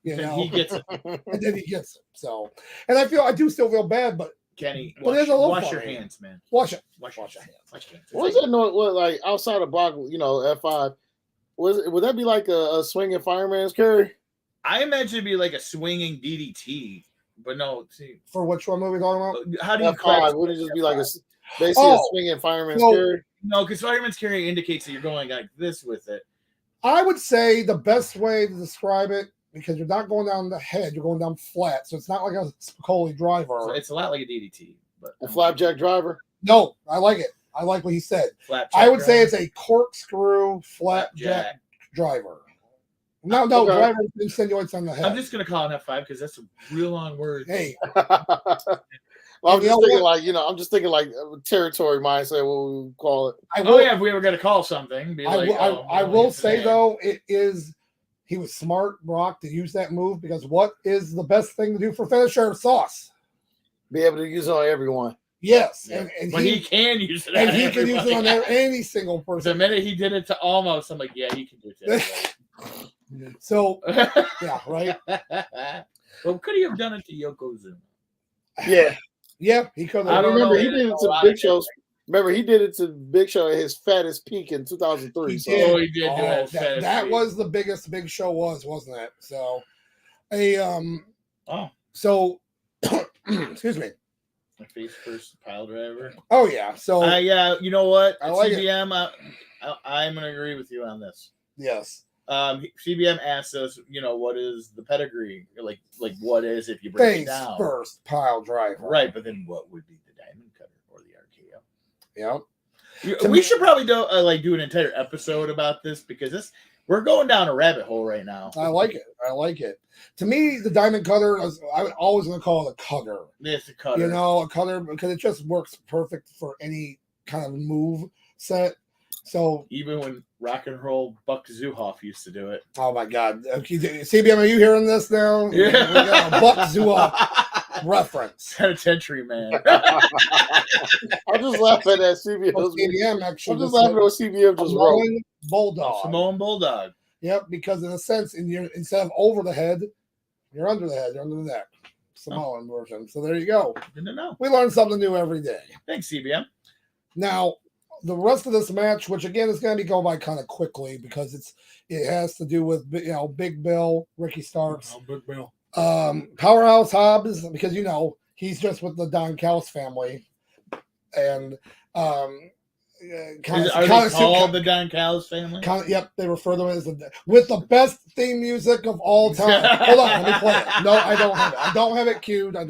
You know, he gets it. And then he gets it. So, and I do still feel bad, but Kenny, wash your hands, man. Wash your hands. What was that? What like outside of Brock? You know, F5. Would that be like a swinging fireman's carry? I imagine it'd be like a swinging DDT, but no. See, for which one movie talking about? How do you F5? Would it just be like basically a swinging fireman's carry? No, because fireman's carry indicates that you're going like this with it. I would say the best way to describe it, because you're not going down the head, you're going down flat, so it's not like a Spicoli driver. So it's a lot like a DDT, but a flapjack driver. No, I like it. I like what he said. I would say it's a corkscrew flapjack driver. No, okay. Driver insinuates on the head. I'm just gonna call it F5 because that's a real long word. Hey. Well, I'm just thinking like territory mindset, what we call it. If we were going to call something. I will say, though, he was smart, Brock, to use that move, because what is the best thing to do for finisher? Sauce. Be able to use it on everyone. Yes. Yeah. And he can use it on everyone. And he can use it on any single person. The minute he did it to Almost, I'm like, yeah, he can do it. So, yeah, right? Well, could he have done it to Yokozuna? Yeah. Yeah, he could have. I remember he did it to Big Show. Remember, he did it to Big Show at his fattest peak in 2003. He did. That was the biggest Big Show wasn't it? So, So, excuse me. My face first pile driver. Oh yeah. So yeah, you know what? I like CBM. I'm gonna agree with you on this. Yes. CBM asked us, what is the pedigree? Like what is if you break it down? First pile driver. Right, but then what would be the diamond cutter or the RKO? Yeah. We should probably do an entire episode about this because we're going down a rabbit hole right now. I like it. To me, the diamond cutter, I would always going to call it a cutter. It's a cutter. A cutter because it just works perfect for any kind of move set. So even when Rock and Roll Buck Zuhoff used to do it. Oh my God! CBM, are you hearing this now? Yeah, Buck Zuhoff reference. Penitentiary man. I'm just laughing at CBM. CBM actually. I'm just laughing at what CBM just wrote. Bulldog. Samoan Bulldog. Yep, because in a sense, instead of over the head, you're under the head. You're under the neck. Samoan version. So there you go. Good to know. We learn something new every day. Thanks, CBM. Now, the rest of this match, which again is going to be going by kind of quickly because it has to do with Big Bill, Ricky Starks, Big Bill, Powerhouse Hobbs, because he's just with the Don Callis family, and are they called the Don Callis family? Yep, they refer to it as with the best theme music of all time. Hold on, let me play it. No, I don't have it. I don't have it queued. I'm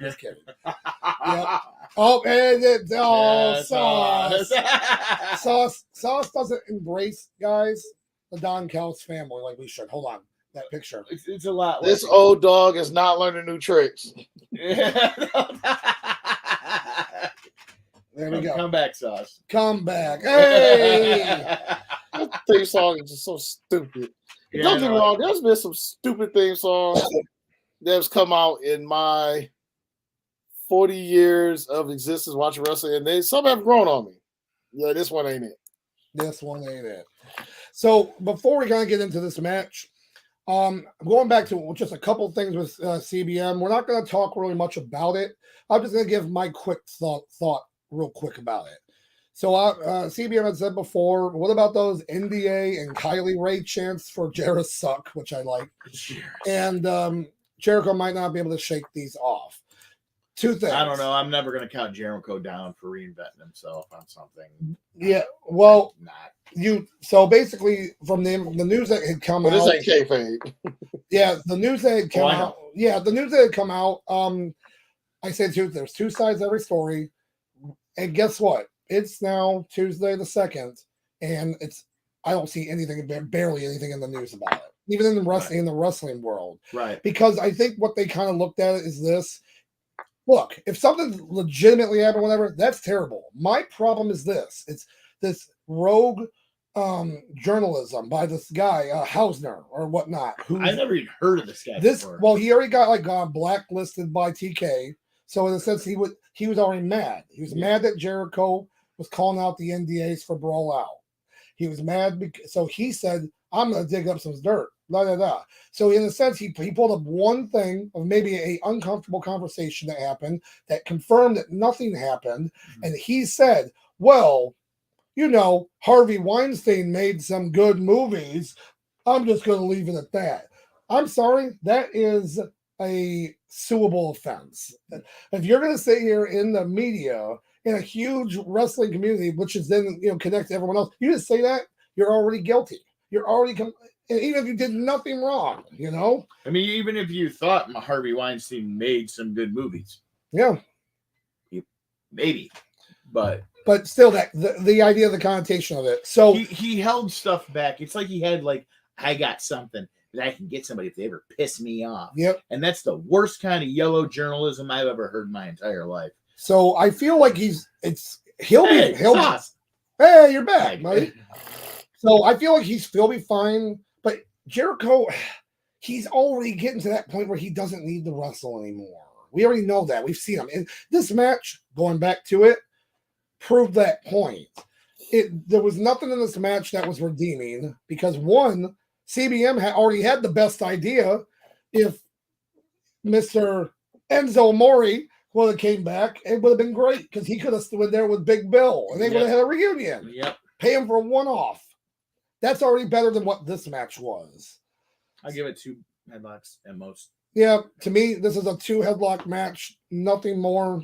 just kidding. Yep. Oh, and Sauce. Sauce doesn't embrace, guys, the Don Callis family like we should. Hold on, that picture. It's a lot. This old dog is not learning new tricks. There we go. Come back, Sauce. Come back. Hey! That theme song is just so stupid. Don't get me wrong. There's been some stupid theme songs that have come out in my 40 years of existence watching wrestling, and some have grown on me. Yeah, this one ain't it. So before we kind of get into this match, going back to just a couple things with CBM, we're not going to talk really much about it. I'm just going to give my quick thought real quick about it. So CBM had said before, what about those NDA and Kylie Ray chants for Jarrett Suck, which I like. And Jericho might not be able to shake these off. two things. I don't know. I'm never going to count Jericho down for reinventing himself on something. Yeah, well, not. So basically, from the news that had come out, this ain't kayfabe. Yeah, the news that had come out. Yeah, the news that had come out. I said there's two sides to every story, and guess what? It's now Tuesday the 2nd, and I don't see anything, barely anything in the news about it, even in the wrestling world. Right. Because I think what they kind of looked at it is this. Look, if something legitimately happened, whatever, that's terrible. My problem is this. It's this rogue journalism by this guy, Hausner or whatnot. I never even heard of this guy before. Well, he already got blacklisted by TK. So in a sense, he was already mad. He was mad that Jericho was calling out the NDAs for Brawl Out. He was mad so he said, I'm going to dig up some dirt. Da, da, da. So in a sense, he pulled up one thing of maybe a uncomfortable conversation that happened that confirmed that nothing happened. Mm-hmm. And he said, well, Harvey Weinstein made some good movies. I'm just going to leave it at that. I'm sorry. That is a suable offense. If you're going to sit here in the media in a huge wrestling community, which is then, connect to everyone else, you just say that, you're already guilty. You're already even if you did nothing wrong, I mean, even if you thought Harvey Weinstein made some good movies. Yeah. Maybe. But still that the idea of the connotation of it. So he held stuff back. It's like he had I got something that I can get somebody if they ever piss me off. Yep. And that's the worst kind of yellow journalism I've ever heard in my entire life. So I feel like he'll Hey, you're back, buddy. So I feel like he'll be fine. But Jericho, he's already getting to that point where he doesn't need to wrestle anymore. We already know that. We've seen him. And this match, going back to it, proved that point. There was nothing in this match that was redeeming because one, CBM already had the best idea. If Mr. Enzo Amore would have came back, it would have been great because he could have stood there with Big Bill and they would have had a reunion. Yep. Pay him for a one-off. That's already better than what this match was. I'll give it 2 headlocks at most. Yeah, to me, this is a 2 headlock match. Nothing more.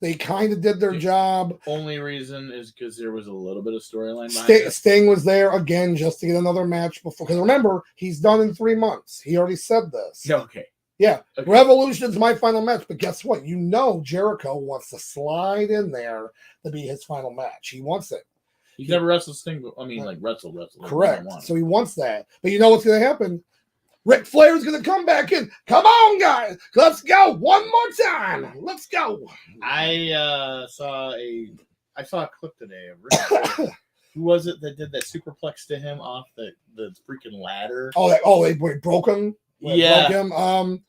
They kind of did their job. Only reason is because there was a little bit of storyline. Sting was there again just to get another match before. Because remember, he's done in 3 months. He already said this. Okay. Yeah. Okay. Revolution's my final match. But guess what? Jericho wants to slide in there to be his final match. He wants it. He's never wrestled Sting. Wrestle. Correct. So he wants that. But you know what's going to happen? Ric Flair's going to come back in. Come on, guys. Let's go. One more time. Let's go. I saw a clip today of Ric Flair. Who was it that did that superplex to him off the freaking ladder? They broke him? Yeah. Broke him.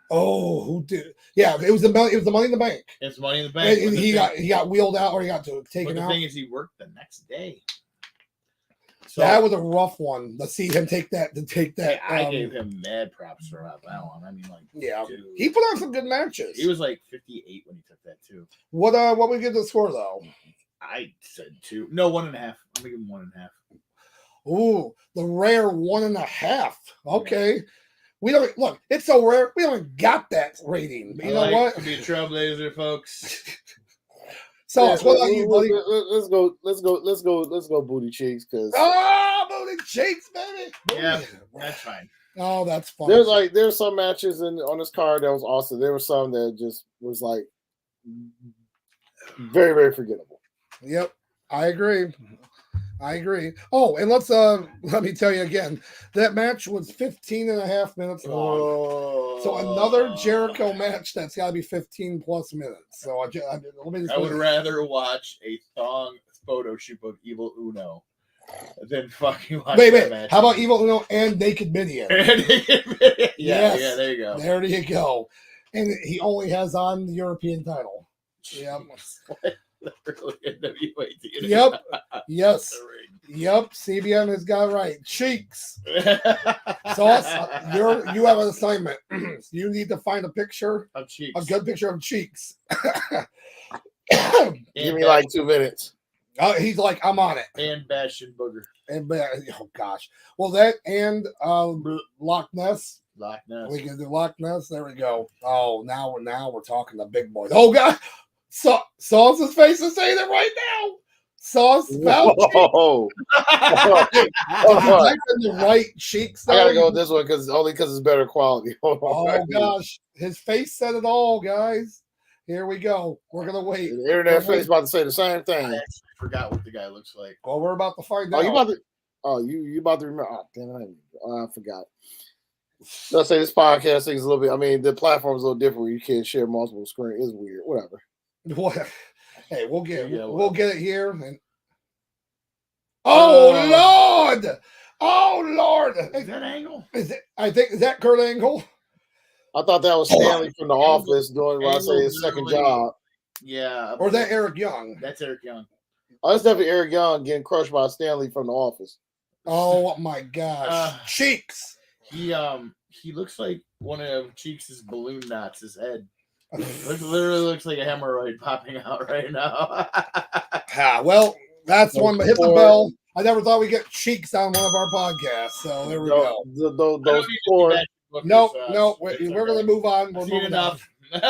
Who did? Yeah, it was the Money in the Bank. It's Money in the Bank. And he got wheeled out or he got taken out. The thing is, he worked the next day. So that was a rough one. Let's see him take that. I gave him mad props for that one. I mean, dude, he put on some good matches. He was 58 when he took that too. What we give the score though? I said 2. No, 1.5. I'm gonna give him 1.5. Ooh, the rare 1.5. Okay. Yeah. We don't look. It's so rare. We don't got that rating. You know what? To be a trailblazer, folks. Sauce, what about you, buddy? Let's go, booty cheeks, because booty cheeks, baby. Yeah, that's fine. Oh, that's fun. There's some matches on this card that was awesome. There were some that just was very, very forgettable. Yep, I agree. Oh, and let me tell you again, that match was 15.5 minutes long. So another Jericho match that's got to be 15 plus minutes. So I would rather watch a thong photo shoot of Evil Uno than fucking watch that match. How about Evil Uno and Naked Midian? Yeah, there you go. There you go. And he only has on the European title. Yeah. Yep. Yes. Yep. CBM has got it right. Cheeks. Sauce, you have an assignment. You need to find a picture of cheeks. A good picture of cheeks. Give me 2 minutes. He's like, I'm on it. And Bastion Booger. And oh gosh. Well, that and Loch Ness. Loch Ness. We can do Loch Ness. There we go. Oh, now we're talking the big boys. Oh God, Sauce's face is saying it right now. Sauce found Whoa. Did you type in the right cheeks? I gotta though? go with this one because it's better quality. Oh gosh, his face said it all, guys. Here we go. We're gonna wait. The internet face about to say the same I thing. actually forgot what the guy looks like. Well, we're about to find Oh, out. you about to remember? Oh, damn it! I forgot. Let's say this podcast thing's a little bit. I mean, the platform's a little different. Where you can't share multiple screens. It's weird. Whatever. What? Hey, we'll get Yeah, we'll get it here. And oh Lord! Oh Lord! Is that Angle? Is that Kurt Angle? I thought that was Stanley from The Office doing what I say his second job. Yeah. Or is that Eric Young? That's Eric Young. Oh, that's definitely Eric Young getting crushed by Stanley from The Office. Oh my gosh! Cheeks. He looks like one of Cheeks' balloon knots. His head literally looks like a hemorrhoid popping out right now. Well, that's one. But hit the bell. I never thought we'd get Cheeks on one of our podcasts. So there we go. Those poor. No, we're going to move on. We're moving enough. on.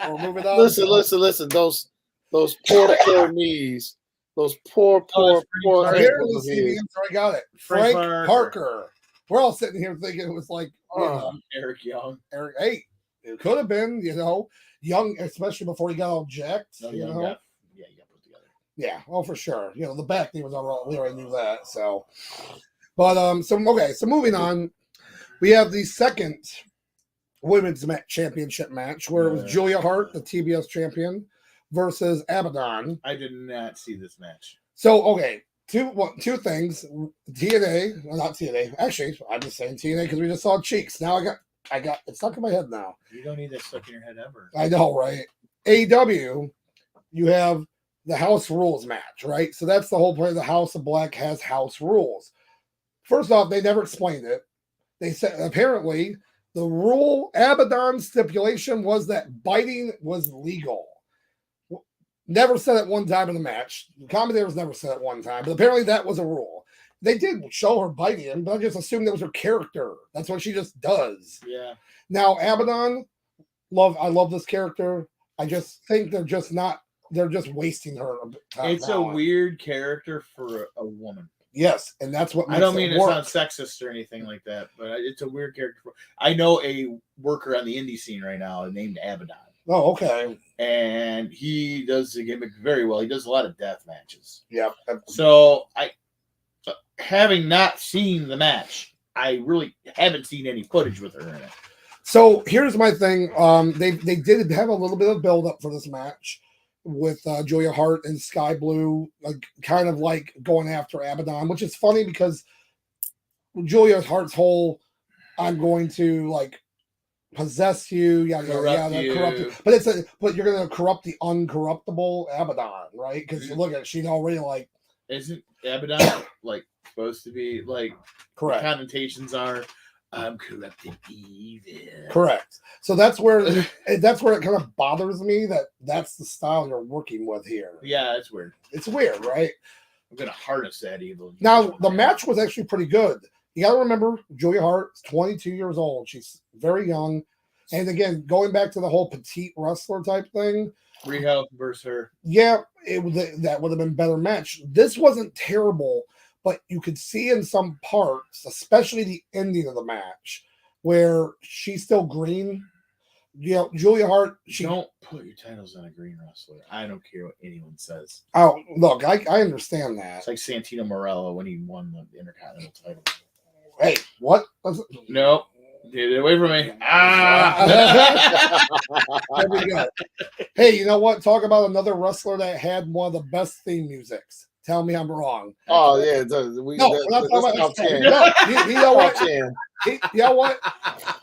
We're moving on. Listen. Those poor knees. Those poor. Apparently, CBM's already got it. Frank Parker. We're all sitting here thinking it was like Eric Young. Hey, it could have been, Young, especially before he got all jacked. No, you got put together. Yeah, well, for sure. The back knee was all right. We already knew that. So, but so moving on, we have the second women's championship match where it was Julia Hart, the TBS champion, versus Abaddon. I did not see this match. So, okay, two things. TNA, well, not TNA. Actually, I'm just saying TNA because we just saw Cheeks. Now I got it's stuck in my head now. You don't need that stuck in your head ever. I know, right? AEW, you have the house rules match, right? So that's the whole point. The House of Black has house rules. First off, they never explained it. They said apparently the rule Abaddon stipulation was that biting was legal. Never said it one time in the match. The commentators never said it one time, but apparently that was a rule. They did show her biting him, but I just assumed that was her character. That's what she just does. Yeah. Now, Abaddon, I love this character. I just think they're just wasting her. It's a weird character for a woman. Yes, and that's what makes I don't mean it it's work. not sexist or anything like that, but it's a weird character. I know a worker on the indie scene right now named Abaddon. Oh, okay. And he does the gimmick very well. He does a lot of death matches. Yeah. So having not seen the match, I really haven't seen any footage with her in it. So here's my thing. They did have a little bit of build up for this match with Julia Hart and Sky Blue, kind of like going after Abaddon, which is funny because Julia Hart's whole "I'm going to possess you, corrupt you. But you're gonna corrupt the uncorruptible Abaddon, right? Because you look at it, she's already isn't Abaddon supposed to be correct? The connotations are I'm corrupted evil. Correct. So that's where it kind of bothers me that's the style you're working with here. Yeah, it's weird. It's weird, right? I'm gonna harness that evil. Now the match was actually pretty good. You got to remember, Julia Hart is 22 years old. She's very young. And again, going back to the whole petite wrestler type thing. Riho versus her. Yeah, that would have been a better match. This wasn't terrible, but you could see in some parts, especially the ending of the match, where she's still green. Julia Hart. Don't put your titles on a green wrestler. I don't care what anyone says. Oh, look, I understand that. It's like Santino Marella when he won the Intercontinental title. Hey, what? No, get it away from me. There we go. Hey, you know what? Talk about another wrestler that had one of the best theme musics. Tell me I'm wrong. Oh yeah, we're not talking about you know what? You know what?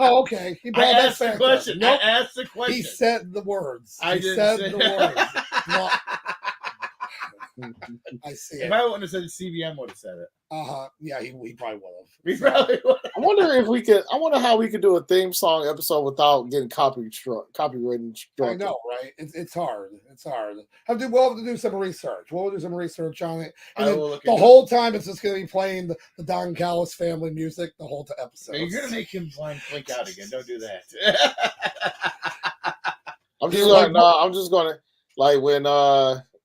Oh, okay. He brought asked the question. Nope. I asked the question. He said the words. I he didn't said say the words. I see If it. I wouldn't have said it, CBM would have said it. Yeah, he probably would have. We probably would. I wonder how we could do a theme song episode without getting copyrighted struck. I know, right? It's hard. It's hard. We'll have to do some research. We'll do some research on it. And then the whole time it's just going to be playing the Don Callis family music the whole episode. You're going to make him blink out again. Don't do that. I'm just like, I'm just going to, like, when,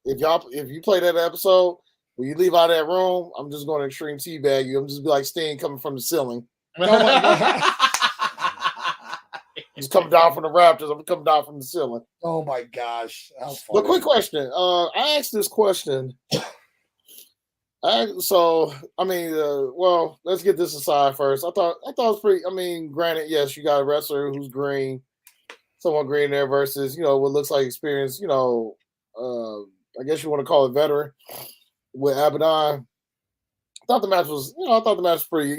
if you play that episode, when you leave out of that room, I'm just going to extreme teabag you. I'm just be like Sting coming from the ceiling. Oh my God. He's coming down from the Raptors. I'm coming down from the ceiling. Oh my gosh. How funny. But quick question. I asked this question. Well, let's get this aside first. I thought it was pretty. I mean, granted, yes, you got a wrestler who's green, someone green there versus, what looks like experience, I guess you want to call it veteran with Abaddon. I thought the match was pretty,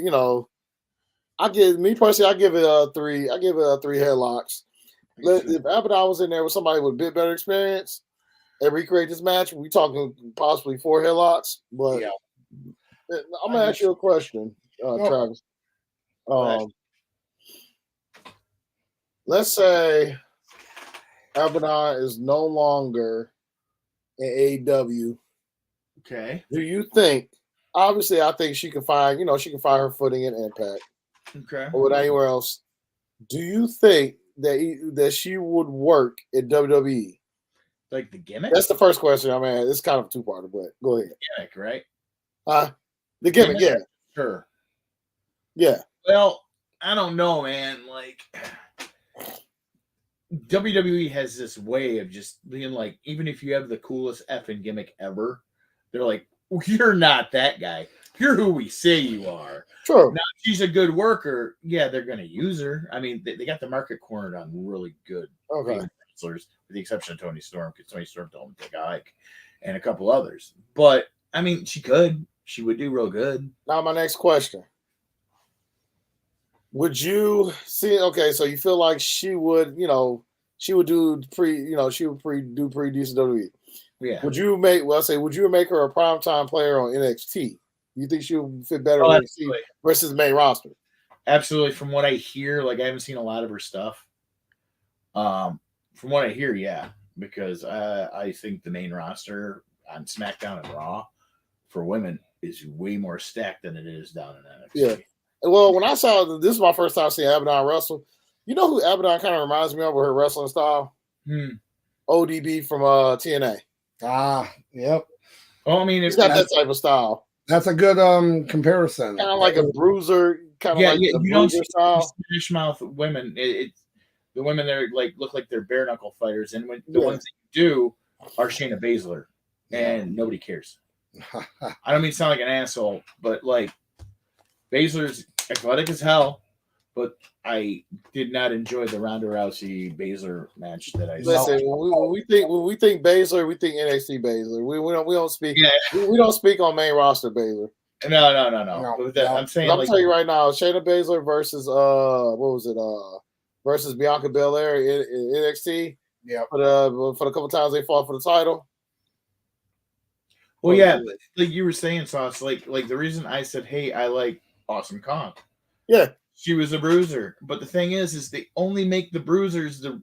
I give it a 3. I give it a 3 headlocks. If Abaddon was in there with somebody with a bit better experience and recreate this match, we talking possibly 4 headlocks. But yeah. I'm gonna ask you a question, Travis. Let's say Abaddon is no longer in AEW. Okay. Do you think? Obviously, I think she can find her footing in Impact. Okay. Or with anywhere else. Do you think that she would work at WWE? Like the gimmick? That's the first question. I mean, it's kind of a two-parter, but go ahead. Gimmick, right? The gimmick, yeah. Sure. Yeah. Well, I don't know, man. Like WWE has this way of just being like, even if you have the coolest effing gimmick ever, they're like, you're not that guy. You're who we say you are. True. Now, if she's a good worker, yeah, they're going to use her. I mean, they got the market cornered on really good wrestlers, with the exception of Tony Storm, because Tony Storm told him to take a hike, and a couple others. But, I mean, she would do real good. Now, my next question. Would you see, okay, so you feel like she would do do pretty decent WWE. Yeah. Would you make her a primetime player on NXT? You think she would fit better on NXT versus the main roster? Absolutely. From what I hear, like I haven't seen a lot of her stuff. From what I hear, yeah, because I think the main roster on SmackDown and Raw for women is way more stacked than it is down in NXT. Yeah. Well, when I saw this is my first time seeing Abaddon wrestle. You know who Abaddon kind of reminds me of with her wrestling style? ODB from TNA. Yep. Well, I mean, he's got that type of style. That's a good comparison. Kind of like a bruiser, you don't see Spanish mouth women. The women there look like they're bare knuckle fighters, and when the ones that you do are Shayna Baszler, and nobody cares. I don't mean to sound like an asshole, but like Baszler's athletic as hell, but I did not enjoy the Ronda Rousey Baszler match that I saw. Listen, when we think Baszler, we think NXT Baszler. We don't speak. Yeah. We don't speak on main roster Baszler. No. I'm saying, I'm tell you right now, Shayna Baszler versus versus Bianca Belair in NXT. Yeah. For the couple times they fought for the title. Well, yeah, like you were saying, Sauce. Like the reason I said, hey, I like Awesome Kong. Yeah. She was a bruiser. But the thing is they only make the bruisers the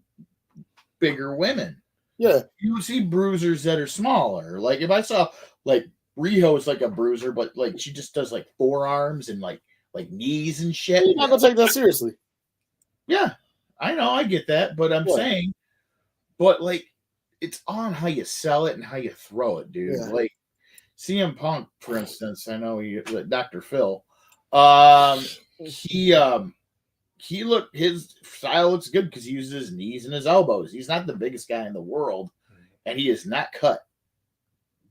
bigger women. Yeah. You see bruisers that are smaller. Like if I saw like Riho is like a bruiser, but like she just does like forearms and like knees and shit. You're not gonna take that seriously. Yeah. I know, I get that, but I'm saying, but like it's on how you sell it and how you throw it, dude. Yeah. Like CM Punk, for instance, I know Dr. Phil. His style looks good because he uses his knees and his elbows. He's not the biggest guy in the world, and he is not cut,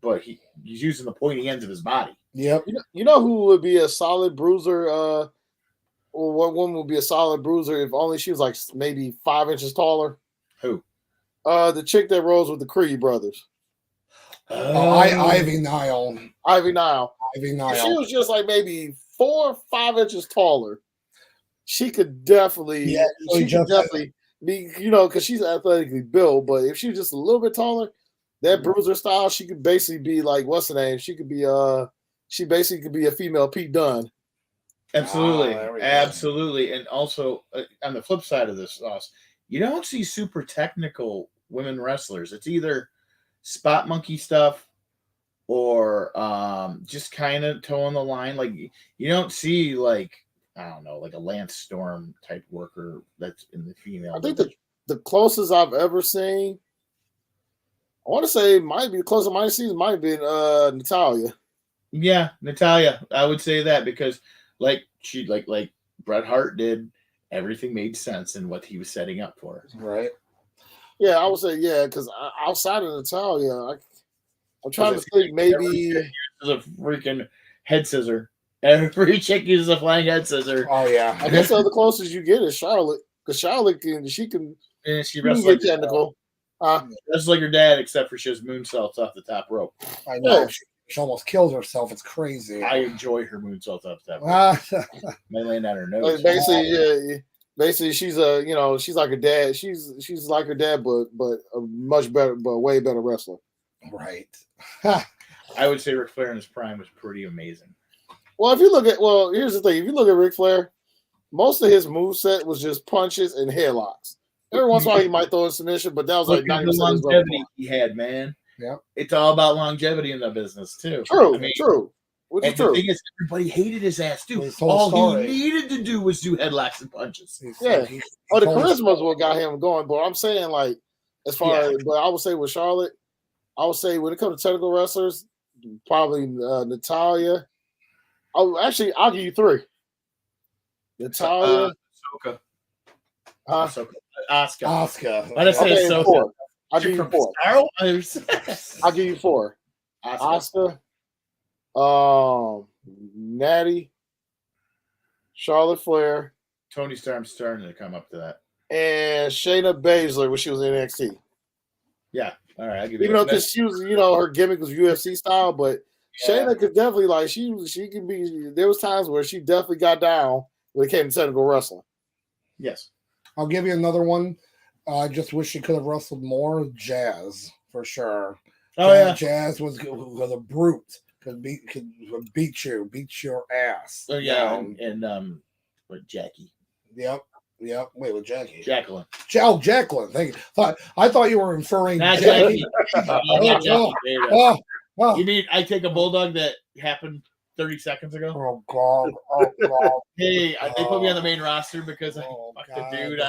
but he's using the pointy ends of his body. Yep. You know who would be a solid bruiser? Or what woman would be a solid bruiser if only she was like maybe 5 inches taller? Who? The chick that rolls with the Creed brothers. Ivy Nile. If she was just like maybe 4 or 5 inches taller, she could definitely, be, because she's athletically built. But if she was just a little bit taller, that bruiser style, she could basically be like, what's the name? She basically could be a female Pete Dunne. Absolutely, there we go. absolutely, and also on the flip side of this, Sauce, you don't see super technical women wrestlers. It's either spot monkey stuff or just kind of toeing the line. Like you don't see like I don't know, like a Lance Storm type worker that's in the female. I think the closest I've ever seen, I want to say might be the closest I might have seen might have been Natalia. Yeah, Natalia, I would say that because like she like Bret Hart did, everything made sense in what he was setting up for. Right. Yeah, I would say yeah, because outside of Natalia, I'm trying to think maybe uses a freaking head scissor. Every chick uses a flying head scissor. Oh yeah. I guess the closest you get is Charlotte, because Charlotte can And she can wrestles get like technical. Just like her dad, except for she has moonsaults off the top rope. I know. Yeah. She almost kills herself. It's crazy. I enjoy her moonsaults off the top rope. May land on her nose. Basically, she's she's like her dad. She's like her dad, but a much better, but way better wrestler. Right. I would say Ric Flair in his prime was pretty amazing. Well, here's the thing. If you look at Ric Flair, most of his moveset was just punches and headlocks. Every once in a while, he might throw a submission, but that was like 90% the of his longevity repertoire. he had, man. Yeah. It's all about longevity in the business, too. True, I mean, true. Which is and true. the thing is, everybody hated his ass, too. His whole All story. he needed to do was do headlocks and punches. Yeah. He The told us- charisma is what got him going. But I'm saying, like, as far as, but I would say with Charlotte, I would say when it comes to technical wrestlers, probably Natalia. I'll give you three. Natalia, Ahsoka. Asuka. Asuka. Oscar. Why did I say Okay, Ahsoka? four. I'll give you From four. Star I'll give you four. Asuka. Asuka, Natty, Charlotte Flair, Tony Storm's starting to come up to that. and Shayna Baszler when she was in NXT. Yeah. All right. I'll give you Even though that. because she was, her gimmick was UFC style, but Shayna could definitely she could be. There was times where she definitely got down when it came to technical wrestling. Yes. I'll give you another one. I just wish she could have wrestled more. Jazz, for sure. Oh, yeah. Jazz was a brute. Could beat you, beat your ass. Oh, yeah. down. And with Jackie. Yep. Wait, with Jackie. Jacqueline. Jacqueline. Thank you. I thought you were inferring Not Jackie. Jackie. Not Jackie. Oh, You mean I take a bulldog that happened 30 seconds ago? oh God. Oh God. Hey, they put me on the main roster because I Oh, fucked God. a dude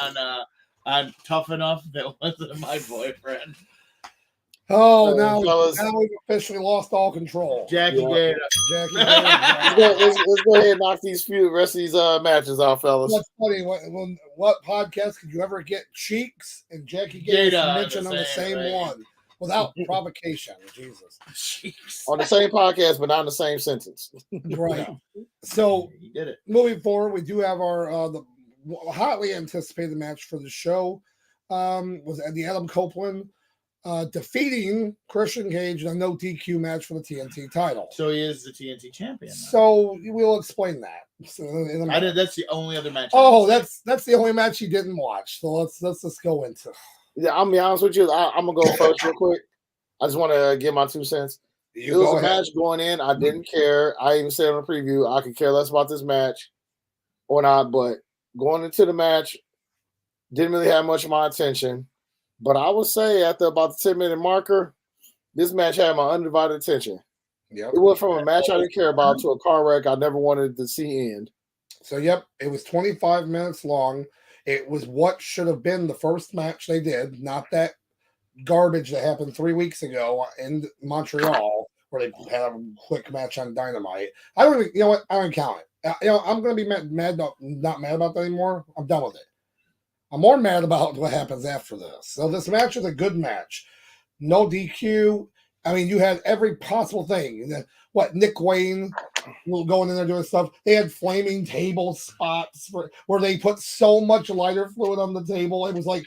on Tough Enough that wasn't my boyfriend. Oh, now fellas. we've officially lost all control. Jackie Yeah. Gator. Jackie. Let's go ahead and knock the rest of these matches out, fellas. What's funny? What podcast could you ever get Cheeks and Jackie Gator Jada mentioned on the same right? one without provocation? Jesus. Jeez. On the same podcast, but not in the same sentence. Right. So He did it. moving forward, we do have our the hotly anticipated match for the show. Was Eddie Adam Copeland defeating Christian Cage in a no DQ match for the TNT title. So he is the TNT champion. Now. So we'll explain that. So That's the only other match. Oh, that's the only match he didn't watch. So let's just go into. Yeah, I'm gonna be honest with you. I'm gonna go first real quick. I just want to give my 2 cents. It was a match going in. I didn't care. I even said on the preview, I could care less about this match or not. But going into the match, didn't really have much of my attention. But I would say after about the 10-minute marker, this match had my undivided attention. Yep. It went from a match I didn't care about to a car wreck I never wanted to see end. So, yep, it was 25 minutes long. It was what should have been the first match they did, not that garbage that happened 3 weeks ago in Montreal where they had a quick match on Dynamite. I don't even, you know what? I don't count it. I'm going to be not mad about that anymore. I'm done with it. I'm more mad about what happens after this. So this match is a good match. No DQ. I mean, you had every possible thing. Nick Wayne going in there doing stuff. They had flaming table spots where they put so much lighter fluid on the table. It was like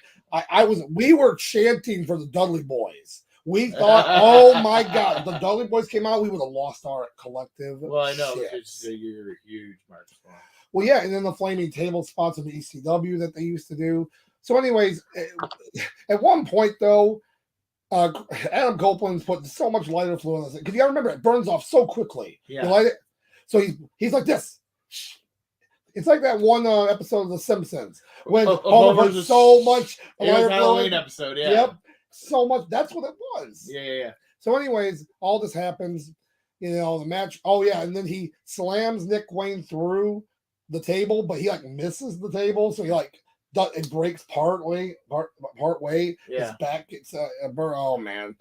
we were chanting for the Dudley Boys. We thought, oh my God, if the Dudley Boys came out, we would have lost our collective. Well, I know shit. because you're a huge Mark fan. Well, yeah, and then the flaming table spots of the ECW that they used to do. So, anyways, at one point though, Adam Copeland's put so much lighter fluid on this because you gotta remember it burns off so quickly. Yeah. You light it, so he's like this. It's like that one episode of The Simpsons when Homer put so much lighter Halloween fluid. episode. Yeah. Yep, so much. That's what it was. Yeah. So, anyways, all this happens. The match. Oh yeah, and then he slams Nick Wayne through the table, but he like misses the table, so he like it breaks part way. Yeah. His back gets oh man,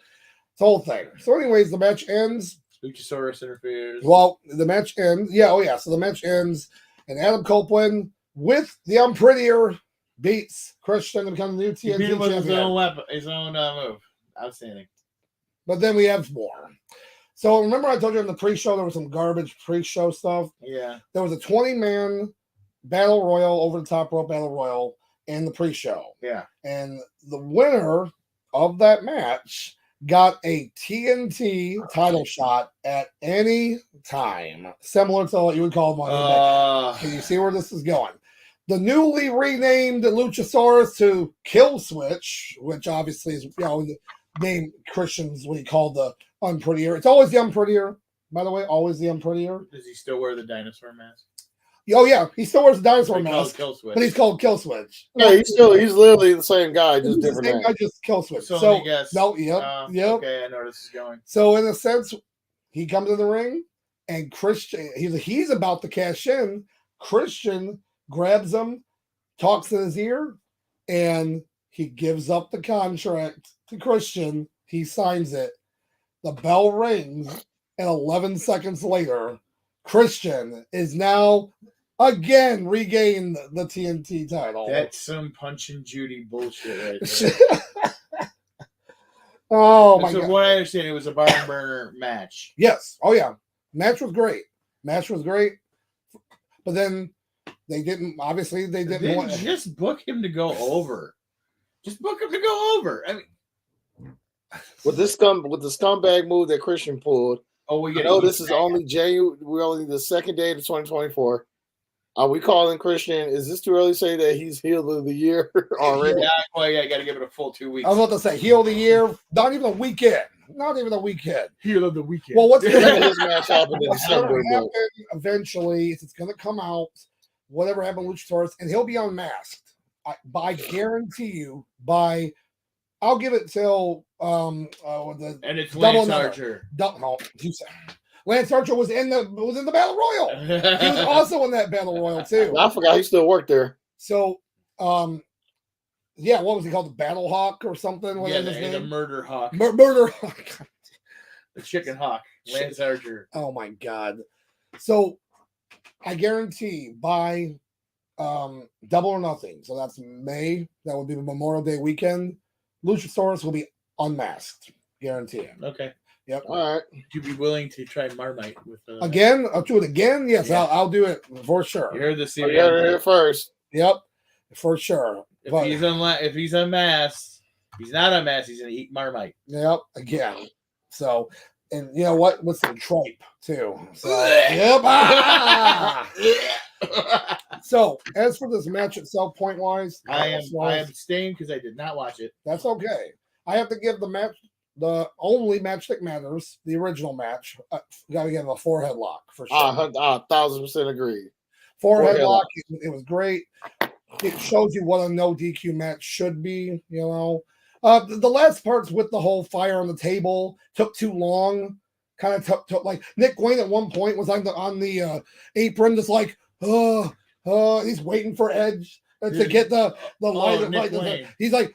it's the whole thing. So, anyways, the match ends. Luchasaurus interferes. Well, the match ends. Yeah, oh yeah. So the match ends, and Adam Copeland with the Unprettier beats Christian to become the new TNT He beat him with champion. his own move. Outstanding. But then we have more. So remember I told you in the pre-show there was some garbage pre-show stuff? Yeah. There was a 20-man battle royal, over the top rope battle royal in the pre-show. Yeah. And the winner of that match got a TNT title shot at any time, similar to what you would call Money. Can you see where this is going? The newly renamed Luchasaurus to Kill Switch, which obviously is name Christian's what he called the Unprettier. It's always the Unprettier, by the way, always the Unprettier. Does he still wear the dinosaur mask? Oh yeah, he still wears the dinosaur mask, but he's called Kill Switch. Yeah, he's literally the same guy, just different name. Just Kill Switch. So yep. Okay, I know this is going. So in a sense, he comes in the ring, and Christian, he's about to cash in. Christian grabs him, talks in his ear, and he gives up the contract to Christian. He signs it. The bell rings, and 11 seconds later, Christian is now again regained the TNT title. That's some Punch and Judy bullshit right there. Oh my god! So what I understand, it was a barn burner match. Yes. Oh yeah. Match was great. But then they didn't. Obviously, they didn't want. Just book him to go over. Just book him to go over. I mean, with the scumbag move that Christian pulled. Oh, we get. This is only January. We're only the second day of 2024. Are we calling Christian? Is this too early to say that he's heel of the year already? Yeah, I got to give it a full 2 weeks. I was about to say heel of the year. Not even a weekend. Heel of the weekend. Well, what's going this match happened in December? Eventually, it's going to come out. Whatever happened with Luchasaurus, and he'll be unmasked. I guarantee you. I'll give it till and it's Lance Archer. Lance Archer was in the Battle Royal. He was also in that Battle Royal too. I forgot he still worked there. So, yeah, what was he called? The Battle Hawk or something? What was his name? The Murder Hawk. Murder Hawk. The Chicken Hawk. Lance Archer. Oh my god! So, I guarantee by Double or Nothing. So that's May. That would be the Memorial Day weekend. Luchasaurus will be unmasked. Guarantee it. Okay. Yep. All right. Would you be willing to try Marmite with again? I'll do it again. Yes, yeah. I'll do it for sure. You heard this here first. Yep, for sure. If he's unmasked, he's not unmasked. He's gonna eat Marmite. Yep, again. So, and you know what? With some tripe too. So, yep. So, as for this match itself, point wise, I abstained because I did not watch it. That's okay. I have to give the match. The only match that matters, the original match, got to give a forehead lock for sure. 1,000% agree. Forehead lock, it was great. It shows you what a no DQ match should be. The last parts with the whole fire on the table took too long. Kind of took like Nick Wayne at one point was on the apron, just like he's waiting for Edge to get the light. He's like,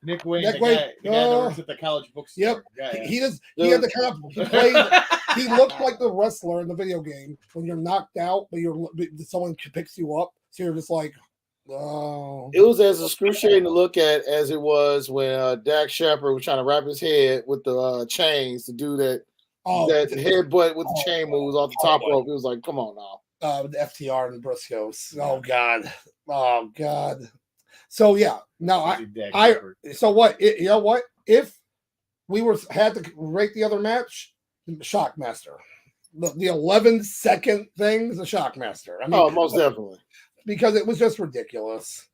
Nick Wayne, the guy that works at the college bookstore. Yep. He had the kind of he looked like the wrestler in the video game when you're knocked out, but someone picks you up, so you're just like, oh. It was as excruciating to look at as it was when Dak Shepard was trying to wrap his head with the chains to do that headbutt with the chain moves off the top rope. It was like, come on now. The FTR and the Briscoes. Oh God. So yeah. No, so what? You know what? If we had to rate the other match, Shockmaster. The 11-second thing is a Shockmaster. I mean, most definitely. Because it was just ridiculous.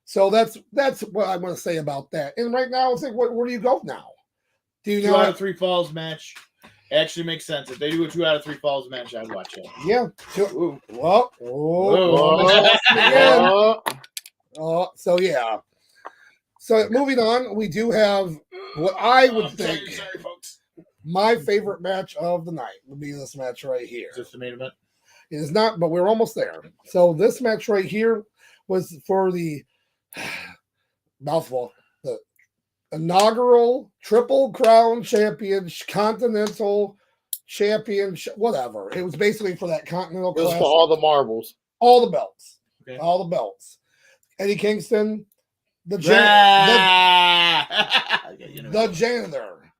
So that's what I want to say about that. And right now, it's like, where do you go now? Do you 2 know out of 3 falls match actually makes sense. If they do a 2 out of 3 falls match, I'd watch it. Yeah. Ooh. Well, so yeah. So moving on, we do have what I would think Sorry, folks. my favorite match of the night would be this match right here. Is this the main event? It is not, but we're almost there. So this match right here was for the mouthful, the inaugural Triple Crown Champion, Continental Championship, whatever. It was basically for that Continental It was Classic. for all the marbles. All the belts. Okay. All the belts. Eddie Kingston, the janitor,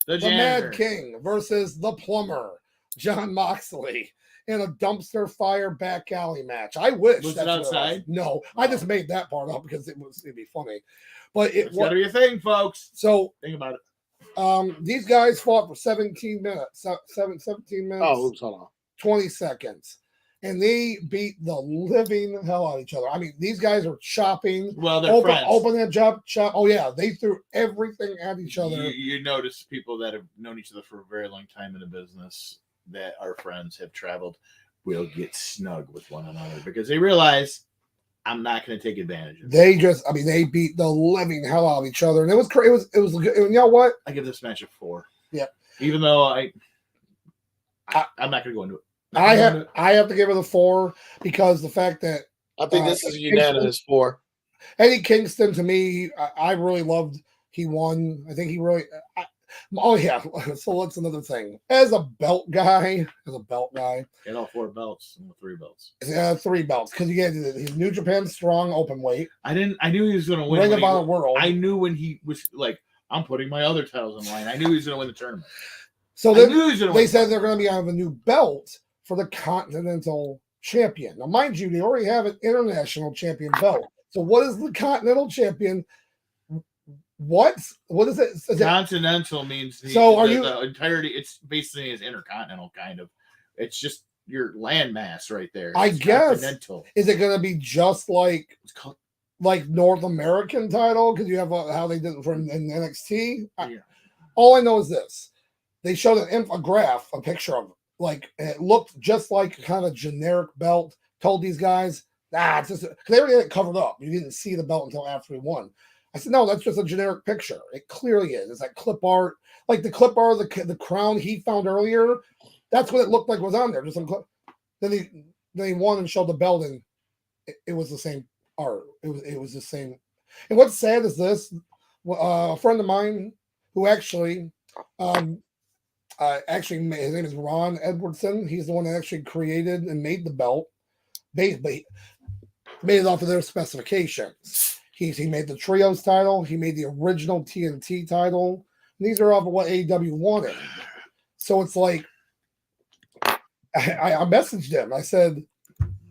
the Mad King versus the plumber, John Moxley, in a dumpster fire back alley match. I wish Was that's it outside? No, I just made that part up because it'd be funny. But It's got to be a thing, folks. So think about it. These guys fought for 17 minutes. 17 minutes. Oh, oops, hold on. 20 seconds. And they beat the living hell out of each other. I mean, these guys are chopping. Well, they're friends. Open that chop. Oh, yeah. They threw everything at each other. You notice people that have known each other for a very long time in the business that are friends have traveled will get snug with one another because they realize I'm not going to take advantage of it. They beat the living hell out of each other. And it was good. You know what? I give this match a 4. Yeah. Even though I'm not going to go into it. I have to give it a 4 because the fact that I think this is a unanimous 4. Eddie Kingston, to me, I really loved. He won. I think he really. Oh yeah. So that's another thing. As a belt guy, Get all 4 belts and 3 belts. 3 belts because you get his New Japan Strong open weight. I knew he was going to win. Ring of Honor World. I knew when he was like, I'm putting my other titles in line. I knew he was going to win the tournament. So then they said they're going to be on a new belt for the Continental Champion. Now, mind you, they already have an International Champion belt. So what is the Continental Champion? What is it? Continental means the entirety. It's basically his intercontinental kind of. It's just your landmass right there. I guess. Is it going to be just like North American title? Because you have how they did it for in NXT. All I know is this: they showed a picture of it looked just like kind of a generic belt. Told these guys, it's just because they already had it covered up. You didn't see the belt until after he won. I said, no, that's just a generic picture. It clearly is. It's like clip art, like the clip art of the crown he found earlier. That's what it looked like was on there. Just some clip. Then he won and showed the belt, and it was the same art. It was the same. And what's sad is this: a friend of mine who actually his name is Ron Edwardson. He's the one that actually created and made the belt. Made it off of their specifications. He made the Trios title. He made the original TNT title. And these are off of what AEW wanted. So it's like, I messaged him. I said,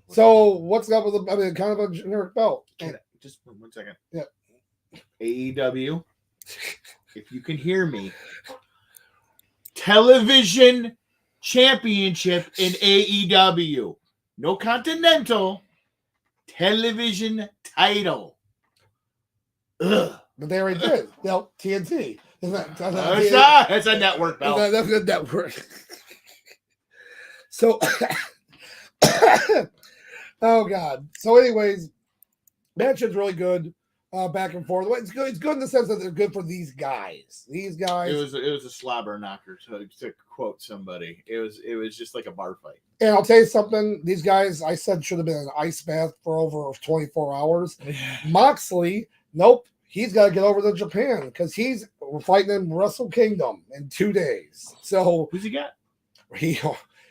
so what's up with kind of a generic belt? Just 1 second. Yeah. AEW, if you can hear me, television championship in AEW. No Continental, television title. Ugh. But they already did. No, TNT. It's a network belt. That's a network. So, oh God. So, anyways, match is really good. Back and forth. It's good. It's good in the sense that they're good for these guys. These guys. It was a slobber knocker to quote somebody. It was just like a bar fight. And I'll tell you something. These guys, I said, should have been an ice bath for over 24 hours. Moxley, nope. He's got to get over to Japan because he's fighting in Wrestle Kingdom in 2 days. So who's he got?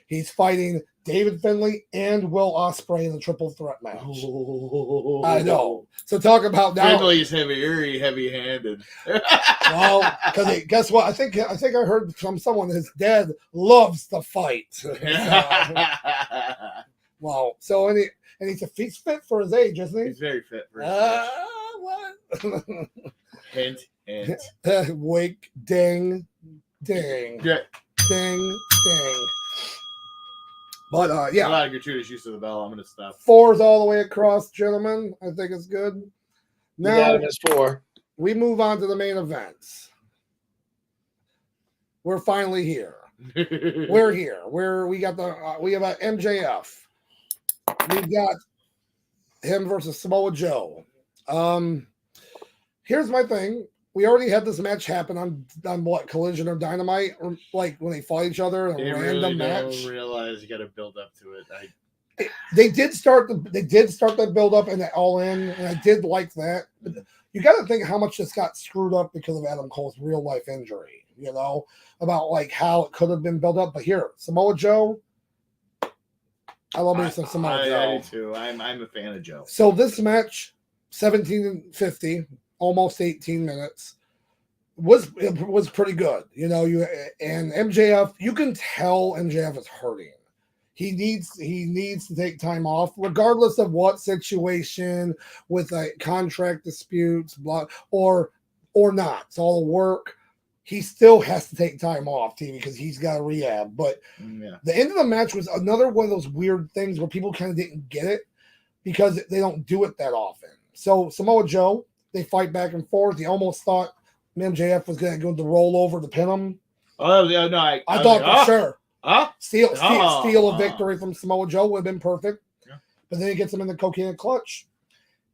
He's fighting David Finlay and Will Ospreay in the triple threat match. Oh. I know. So talk about now. Finlay's heavy-handed. Well, because guess what? I think I heard from someone his dad loves to fight. Wow. So he's fit for his age, isn't he? He's very fit for his age. What? Hint. Wake, ding, ding, Yeah. ding, ding. But yeah, a lot of gratuitous use of the bell. I'm going to stop. 4s all the way across, gentlemen. I think it's good. Now it's 4. we move on to the main events. We're finally here. We're here. We have a MJF. We've got him versus Samoa Joe. Here's my thing. We already had this match happen on what, Collision or Dynamite, or like when they fought each other in a random match. Don't realize you got to build up to it. They did start that build up and all in, and I did like that. But you got to think how much this got screwed up because of Adam Cole's real life injury. You know, about like how it could have been built up. But here, Samoa Joe. I love me some Samoa Joe. I do too. I'm a fan of Joe. So this match, 17:50, almost 18 minutes, was pretty good. You know, and MJF, you can tell MJF is hurting. He needs to take time off, regardless of what situation, with contract disputes, blah, or not. It's all work. He still has to take time off, TV, because he's got a rehab. But the end of the match was another one of those weird things where people kind of didn't get it because they don't do it that often. So Samoa Joe, they fight back and forth. He almost thought MJF was going to go to roll over to pin him. Oh, yeah, no. I thought for sure. Steal a Oh. victory from Samoa Joe would have been perfect. Yeah. But then he gets him in the cocaine clutch.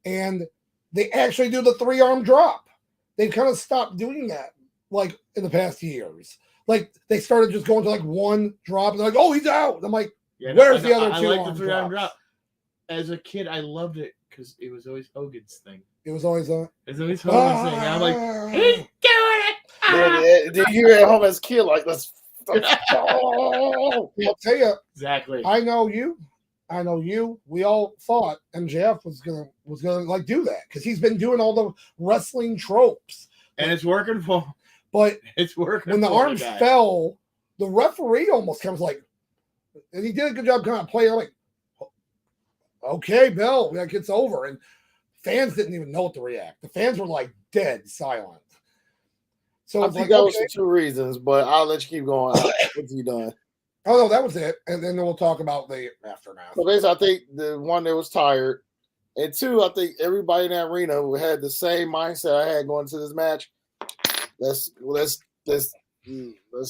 And they actually do the 3-arm drop. They've kind of stopped doing that, like, in the past years. Like, they started just going to, like, one drop. And they're like, oh, he's out. I'm like, where's the other two? I like the 3-arm drop. As a kid, I loved it because it was always Hogan's thing. It was always a... It's always Hogan's thing. I'm like, he's doing it. Did you at home as a kid like let's I'll tell you. Exactly. I know you. We all thought MJF was gonna like do that because he's been doing all the wrestling tropes, and it's working for. But it's working. When the arms fell, the referee almost comes like, and he did a good job kind of playing. I'm like, okay, Bill, like it's over, and fans didn't even know what to react. The fans were like dead silent. So I think that was for two reasons, but I'll let you keep going. What's you done? Oh no, that was it, and then we'll talk about the aftermath. So basically, I think the one that was tired, and two, I think everybody in that arena had the same mindset I had going to this match. Let's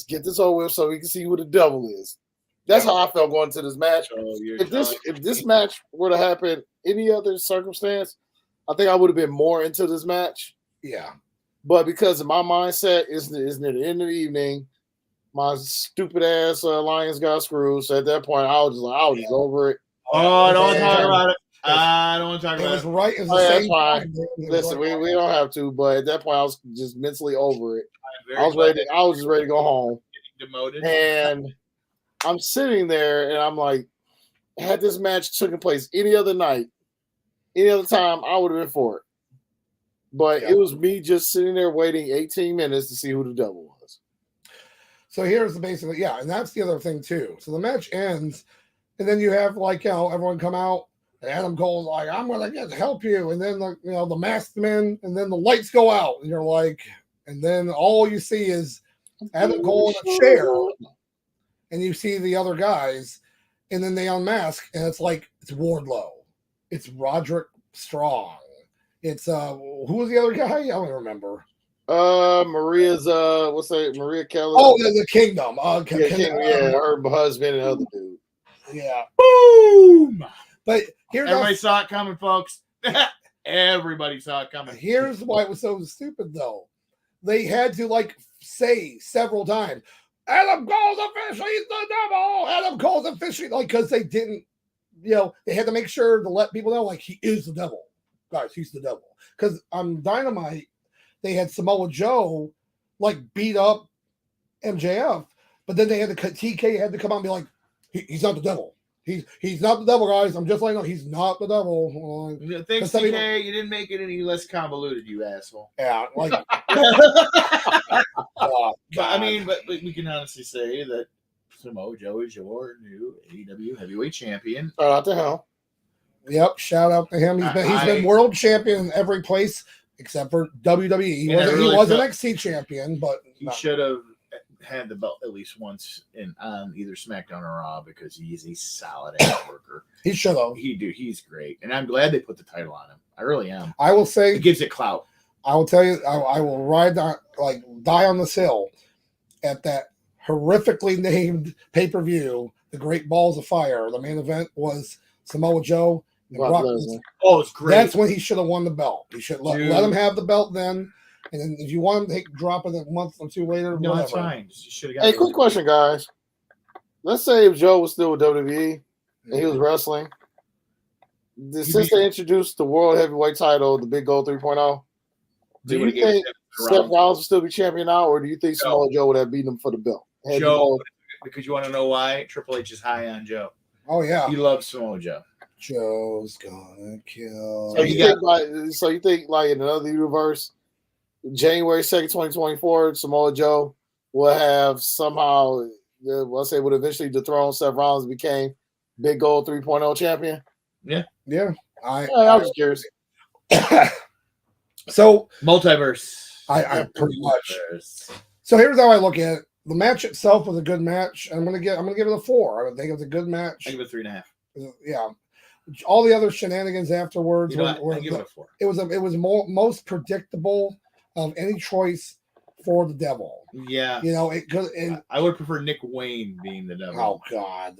get this over with so we can see who the devil is. That's how I felt going to this match. If this match were to happen any other circumstance, I think I would have been more into this match. Yeah. But because of my mindset is near the end of the evening, my stupid ass Lions got screwed. So at that point, I was just over it. Oh, don't talk about it. I don't want to talk about it. It was right. It was the same time. Listen, we don't have to. But at that point, I was just mentally over it. I was just ready to go home. Demoted. And I'm sitting there, and I'm like, had this match taken place any other night, any other time, I would have been for it. But it was me just sitting there waiting 18 minutes to see who the devil was. So here's the basic, and that's the other thing too. So the match ends, and then you have everyone come out, and Adam Cole's like, "I'm gonna get to help you," and then the masked men, and then the lights go out, and you're like, and then all you see is Adam Cole in a chair, and you see the other guys, and then they unmask, and it's like it's Wardlow, it's Roderick Strong. It's who was the other guy? I don't remember. Maria's Maria Kelly. Oh, the Kingdom. Her husband and other dude. Yeah. Boom. But everybody saw it coming, folks. Everybody saw it coming. Here's why it was so stupid, though. They had to say several times, "Adam Cole's officially the devil." Adam Cole's officially because they didn't, they had to make sure to let people know he is the devil. Guys, he's the devil. Because on Dynamite, they had Samoa Joe beat up MJF, but then they had TK had to come out and be like, he's not the devil. He's not the devil, guys. I'm just letting you know he's not the devil. Thanks, TK. You didn't make it any less convoluted, you asshole. Yeah, but we can honestly say that Samoa Joe is your new AEW heavyweight champion. Shout out to him. Yep, shout out to him. He's been world champion in every place except for WWE. He was an NXT champion, but he should have had the belt at least once on either SmackDown or Raw because he's a solid ass worker. He should have. He's great, and I'm glad they put the title on him. I really am. I will say it gives it clout. I will tell you, I will ride die on this hill at that horrifically named pay-per-view, the Great Balls of Fire. The main event was Samoa Joe and Brock Lesnar. Oh, it's great. That's when he should have won the belt. He should let him have the belt then. And then if you want him to drop it a month or two later, no, whatever. that's fine. You should have got Hey, quick question, guys. Let's say if Joe was still with WWE and he was wrestling, since they introduced the World Heavyweight title, the Big Gold 3.0, do you think Seth Rollins will still be champion now, or do you think Samoa Joe would have beaten him for the belt? Joe, because you want to know why? Triple H is high on Joe. Oh, yeah. He loves Samoa Joe. Joe's gonna kill. So you think like in another universe, January 2nd, 2024, Samoa Joe will have somehow, let's say, would eventually dethrone Seth Rollins and became Big Gold 3.0 champion? Yeah. I was curious. So multiverse. I pretty much. So here's how I look at it. The match itself was a good match. I'm gonna give it a 4. I would think it was a good match. I give it 3.5. Yeah. All the other shenanigans afterwards I give it a 4. It was most predictable of any choice for the devil. Yeah. It could. I would prefer Nick Wayne being the devil. Oh God.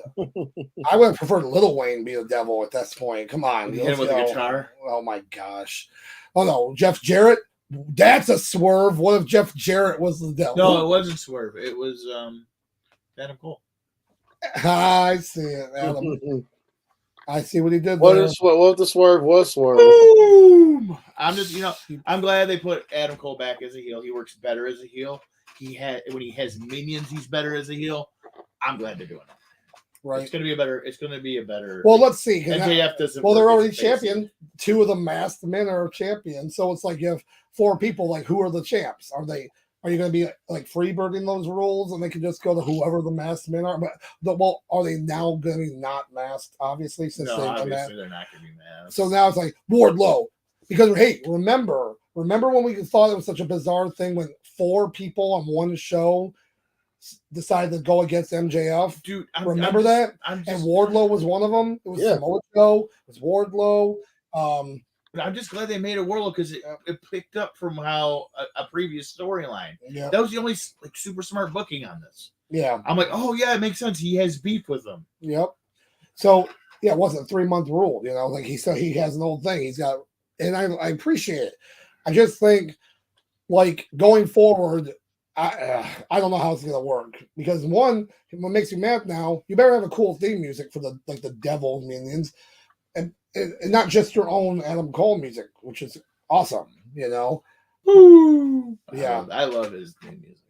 I would have preferred Little Wayne be the devil at this point. Come on. Hit him with a guitar. Oh my gosh. Oh no, Jeff Jarrett. That's a swerve. What if Jeff Jarrett was the devil? No, it wasn't swerve. It was Adam Cole. I see it, Adam. I see what he did. What if the swerve was swerve? Boom! I'm just, I'm glad they put Adam Cole back as a heel. He works better as a heel. When he has minions, he's better as a heel. I'm glad they're doing it. Right. It's gonna be a better. Well, let's see. MJF doesn't. Well, they're already champion. 2 of the masked men are champions. So it's like you have 4 people. Like, who are the champs? Are you going to be like freebirding those rules and they can just go to whoever the masked men are? But are they now going to be not masked? Obviously, since obviously they're not going to be masked. So now it's like Wardlow, because hey, remember when we thought it was such a bizarre thing when 4 people on one show decided to go against MJF. Dude, remember that? And Wardlow was one of them. It was Samoa Joe. It was Wardlow. But I'm just glad they made it Wardlow because it picked up from how a previous storyline. Yeah. That was the only super smart booking on this. Yeah. I'm like, oh yeah, it makes sense. He has beef with them. Yep. So yeah, it wasn't a 3-month rule. Like he said, he has an old thing. He's got, and I appreciate it. I just think like going forward, I don't know how it's gonna work because one, what makes me mad now, you better have a cool theme music for the devil minions. And not just your own Adam Cole music, which is awesome, Woo! Yeah. I love his theme music.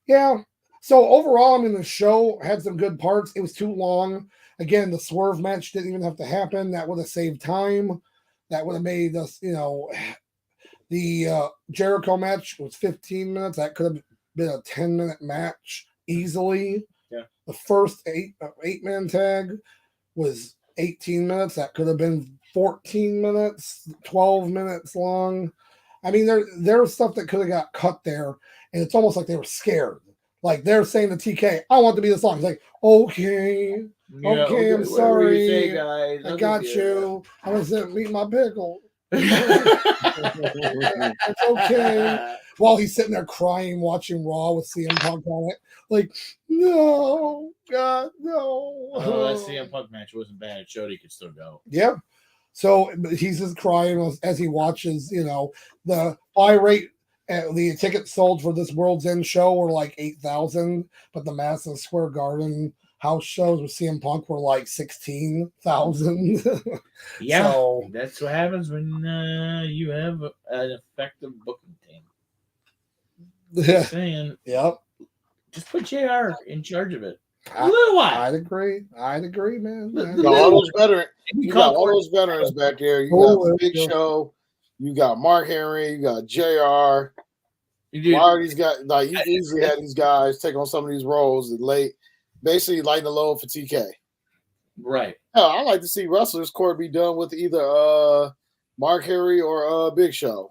Yeah. So overall, the show had some good parts. It was too long. Again, the swerve match didn't even have to happen. That would have saved time. That would have made us, the Jericho match was 15 minutes. That could have been a 10-minute match easily. Yeah. The first 8-man tag was 18 minutes. That could have been 14 minutes, 12 minutes long. There's stuff that could have got cut there, and it's almost like they were scared. Like they're saying to TK, I want to be this long. It's like, okay, I'm sorry. Say, guys? I got you. I was eating my pickle. It's okay. While he's sitting there crying, watching Raw with CM Punk on it. Like, no, God, no. Oh, that CM Punk match wasn't bad. It showed he could still go. Yeah. So he's just crying as he watches, the buy rate. The tickets sold for this World's End show were like 8,000, but the Madison Square Garden house shows with CM Punk were like 16,000. Yeah, so, that's what happens when you have an effective booking team. Just saying. Yep. Just put JR in charge of it. A little while. I'd agree, man. You got all those veterans back there. You got Big Show. You got Mark Henry. You got JR. Why are these guys like you easily had these guys take on some of these roles and basically lighten the load for TK? Right. Hell, I like to see wrestlers court be done with either Mark Henry or Big Show.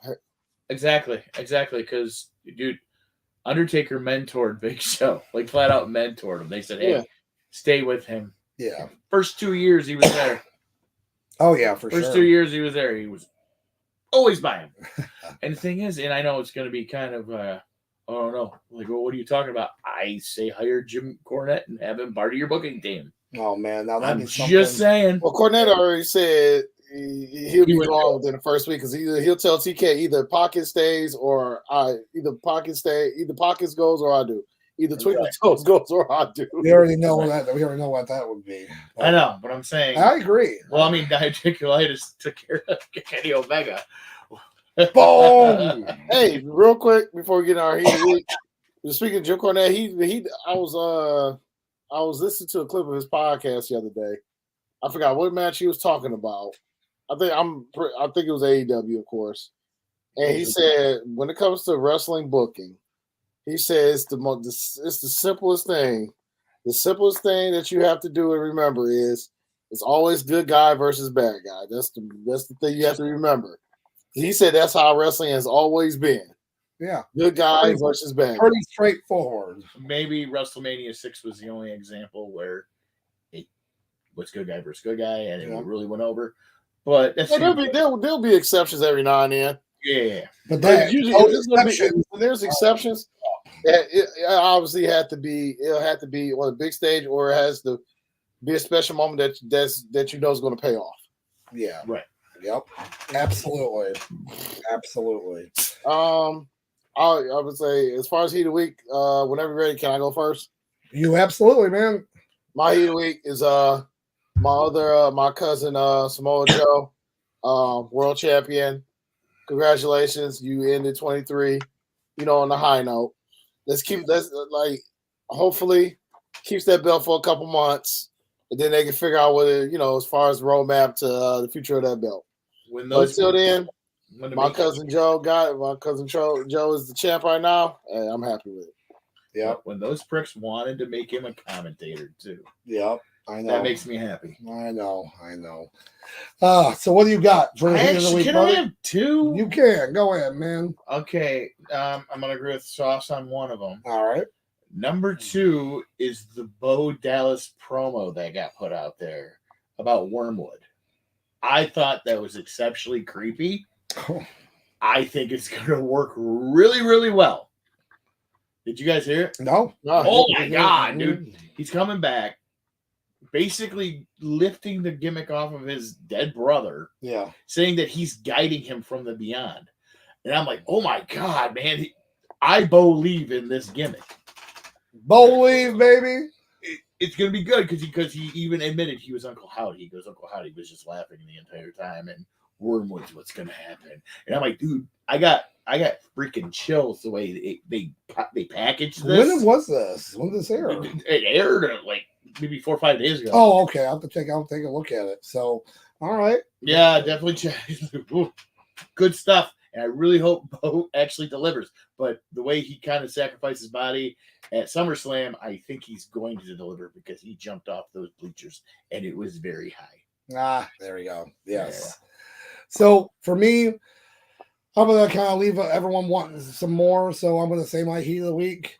Exactly. Because dude, Undertaker mentored Big Show, like flat out mentored him. They said, "Hey, stay with him." Yeah. First 2 years he was there. Oh yeah, for sure. First 2 years he was there. He was always by him. And the thing is, and I know it's going to be kind of Oh no! Like, well, what are you talking about? I say hire Jim Cornette and have him part of your booking team. Oh man, now I'm just saying. Well, Cornette already said he'll be went gone within the first week because he'll tell TK either Pocket stays or either Pockets goes or I do. Either Twinkle Toes goes or I do. We already know what that would be. I know, but I'm saying I agree. Well, I mean, diverticulitis took care of Kenny Omega. Boom. Hey, real quick before we get our heat, speaking of Jim Cornette, I was listening to a clip of his podcast the other day. I forgot what match he was talking about. I think it was AEW, of course. And he said when it comes to wrestling booking, he says it's the simplest thing. The simplest thing that you have to do and remember is it's always good guy versus bad guy. That's the thing you have to remember. He said that's how wrestling has always been. Yeah. Good guy versus bad guy. Pretty straightforward. Maybe WrestleMania 6 was the only example where it was good guy versus good guy and it really went over. But that's there'll be exceptions every now and then. Yeah. But usually there's exceptions. It obviously it'll have to be on a big stage or it has to be a special moment that you know is going to pay off. Yeah. Right. Yep. Absolutely. I would say as far as heat of the week, whenever you're ready, can I go first? You absolutely, man. My heat of the week is my cousin Samoa Joe, world champion. Congratulations, you ended 23, on the high note. Hopefully keeps that belt for a couple months, and then they can figure out whether, as far as roadmap to the future of that belt. Until then, my cousin Joe is the champ right now, and I'm happy with it. Yeah. When those pricks wanted to make him a commentator too. Yep. I know. That makes me happy. I know. So what do you got for the heat of the week, can buddy? I have two? You can. Go ahead, man. Okay. I'm gonna agree with Sauce on one of them. All right. Number 2 is the Bo Dallas promo that got put out there about Wormwood. I thought that was exceptionally creepy. Oh. I think it's going to work really, really well. Did you guys hear it? No. Oh, my God, dude. He's coming back, basically lifting the gimmick off of his dead brother. Yeah. Saying that he's guiding him from the beyond. And I'm like, oh, my God, man. I believe in this gimmick. Believe, baby. It's going to be good because he even admitted he was Uncle Howdy. He goes, Uncle Howdy was just laughing the entire time, and Wormwood's what's going to happen. And I'm like, dude, I got freaking chills the way they packaged this. When was this? When did this air? It aired like maybe 4 or 5 days ago. Oh, okay. I'll take a look at it. So, all right. Yeah, definitely check. Good stuff. And I really hope Bo actually delivers. But the way he kind of sacrificed his body at SummerSlam, I think he's going to deliver because he jumped off those bleachers and it was very high. There we go. Yes. Yeah. So for me, I'm going to kind of leave everyone wanting some more. So I'm going to say my heat of the week.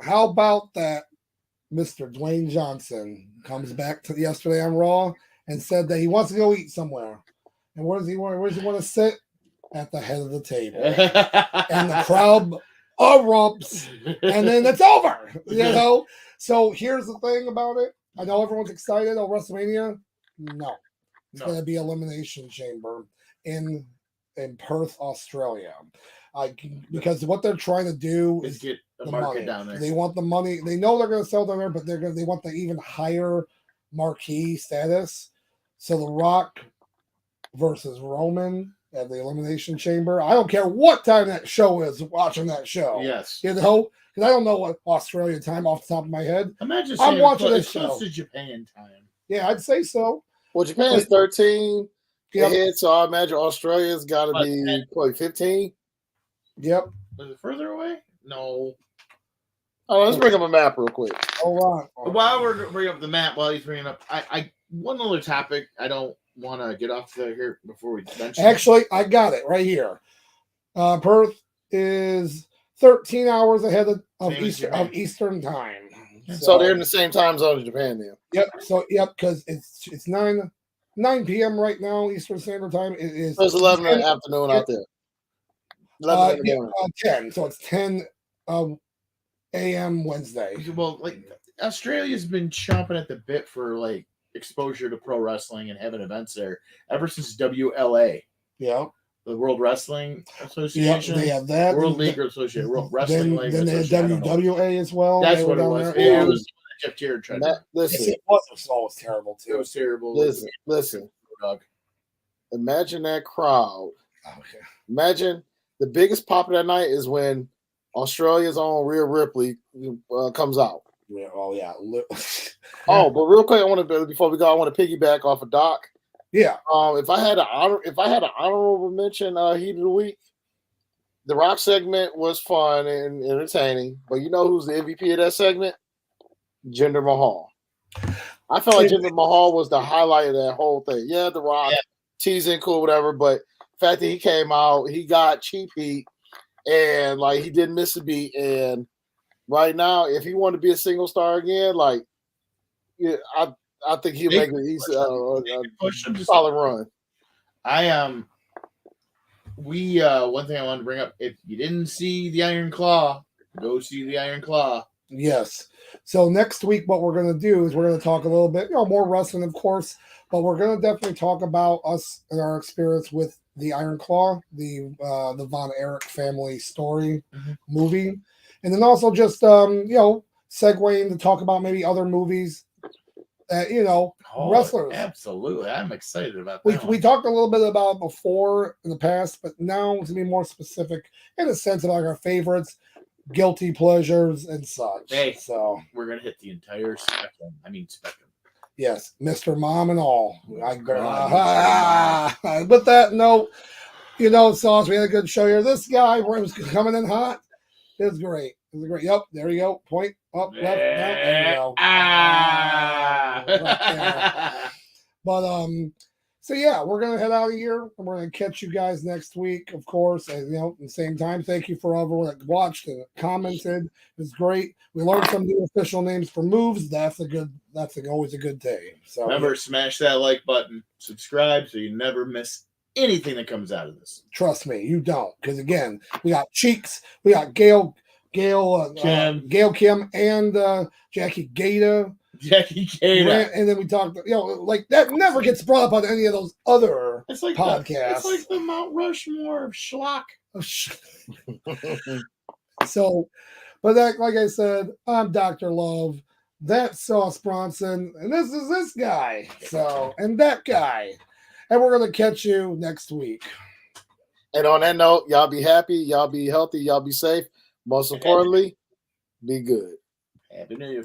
How about that Mr. Dwayne Johnson comes back to yesterday on Raw and said that he wants to go eat somewhere. And where does he want to sit? At the head of the table. And the crowd erupts. And then it's over. So here's the thing about it. I know everyone's excited on WrestleMania. No. It's going to be Elimination Chamber in Perth, Australia. Because what they're trying to do is get the market money. Down there. They want the money. They know they're going to sell down there, but they want the even higher marquee status. So The Rock versus Roman at the Elimination Chamber. I don't care what time that show is, watching that show. Yes. Because I don't know what Australian time off the top of my head. I'm watching this show. Close to Japan time. Yeah, I'd say so. Well, Japan's 13 Yep. ahead, so I imagine Australia's got to be, 15? Yep. Was it further away? No. Oh, let's bring up a map real quick. Hold on. While we're bringing up the map, while he's bringing up, I one other topic I don't want to get off here before we mention. Actually, I got it right here. Perth is 13 hours ahead of Eastern time. So they're in the same time zone as Japan then. Yep. So because it's 9 p.m. right now Eastern Standard Time. It is. So it's 11 in the afternoon out there. 11 in the morning. 10. So it's 10 a.m. Wednesday. Well, like Australia's been chomping at the bit for like exposure to pro wrestling and having events there ever since WLA. Yeah. The World Wrestling Association. Yeah, they have that. World League Association. World Wrestling League Then they had Association. WWA as well. That's what it was. It was Jeff Jarrett tried to. Listen, it was terrible too. It was terrible. Listen. Imagine that crowd. Okay. Imagine the biggest pop of that night is when Australia's own Rhea Ripley comes out. Yeah, oh yeah. Oh, but real quick, before we go, I want to piggyback off of Doc. Yeah. If I had an honorable mention, heat of the week, the Rock segment was fun and entertaining. But you know who's the MVP of that segment? Jinder Mahal. I felt like Jinder Mahal was the highlight of that whole thing. Yeah, the Rock teasing, cool, whatever. But the fact that he came out, he got cheap heat, and like he didn't miss a beat. And right now, if he wanted to be a single star again, like I think he'll make a solid run. One thing I wanted to bring up: if you didn't see the Iron Claw, go see the Iron Claw. Yes. So next week, what we're going to do is we're going to talk a little bit, more wrestling, of course, but we're going to definitely talk about us and our experience with the Iron Claw, the Von Erich family story movie, and then also just segueing to talk about maybe other movies that wrestlers. Absolutely, I'm excited about that. We talked a little bit about it before in the past, but now to be more specific in a sense about our favorites, guilty pleasures, and such. Hey, so we're gonna hit the entire spectrum. Yes, Mr. Mom and all. With that note, Sauce, we had a good show here. This guy was coming in hot. It was great. It was great. Yep, there you go. Point up, left, down. There you go. But so yeah, we're gonna head out of here, and we're gonna catch you guys next week, of course. And at the same time, thank you for everyone that watched and commented. It was great. We learned some new official names for moves. That's always a good thing. So remember, smash that like button, subscribe, so you never miss anything that comes out of this. Trust me, you don't, because again, we got Cheeks, we got Gail Kim, and Jackie Gata. And then we talked, like that never gets brought up on any of those other podcasts. It's like the Mount Rushmore of schlock. So, but that, like I said, I'm Dr. Love. That's Sauce Bronson, and this is this guy. So, and that guy. And we're going to catch you next week. And on that note, y'all be happy, y'all be healthy, y'all be safe. Most importantly, be good. Happy New Year.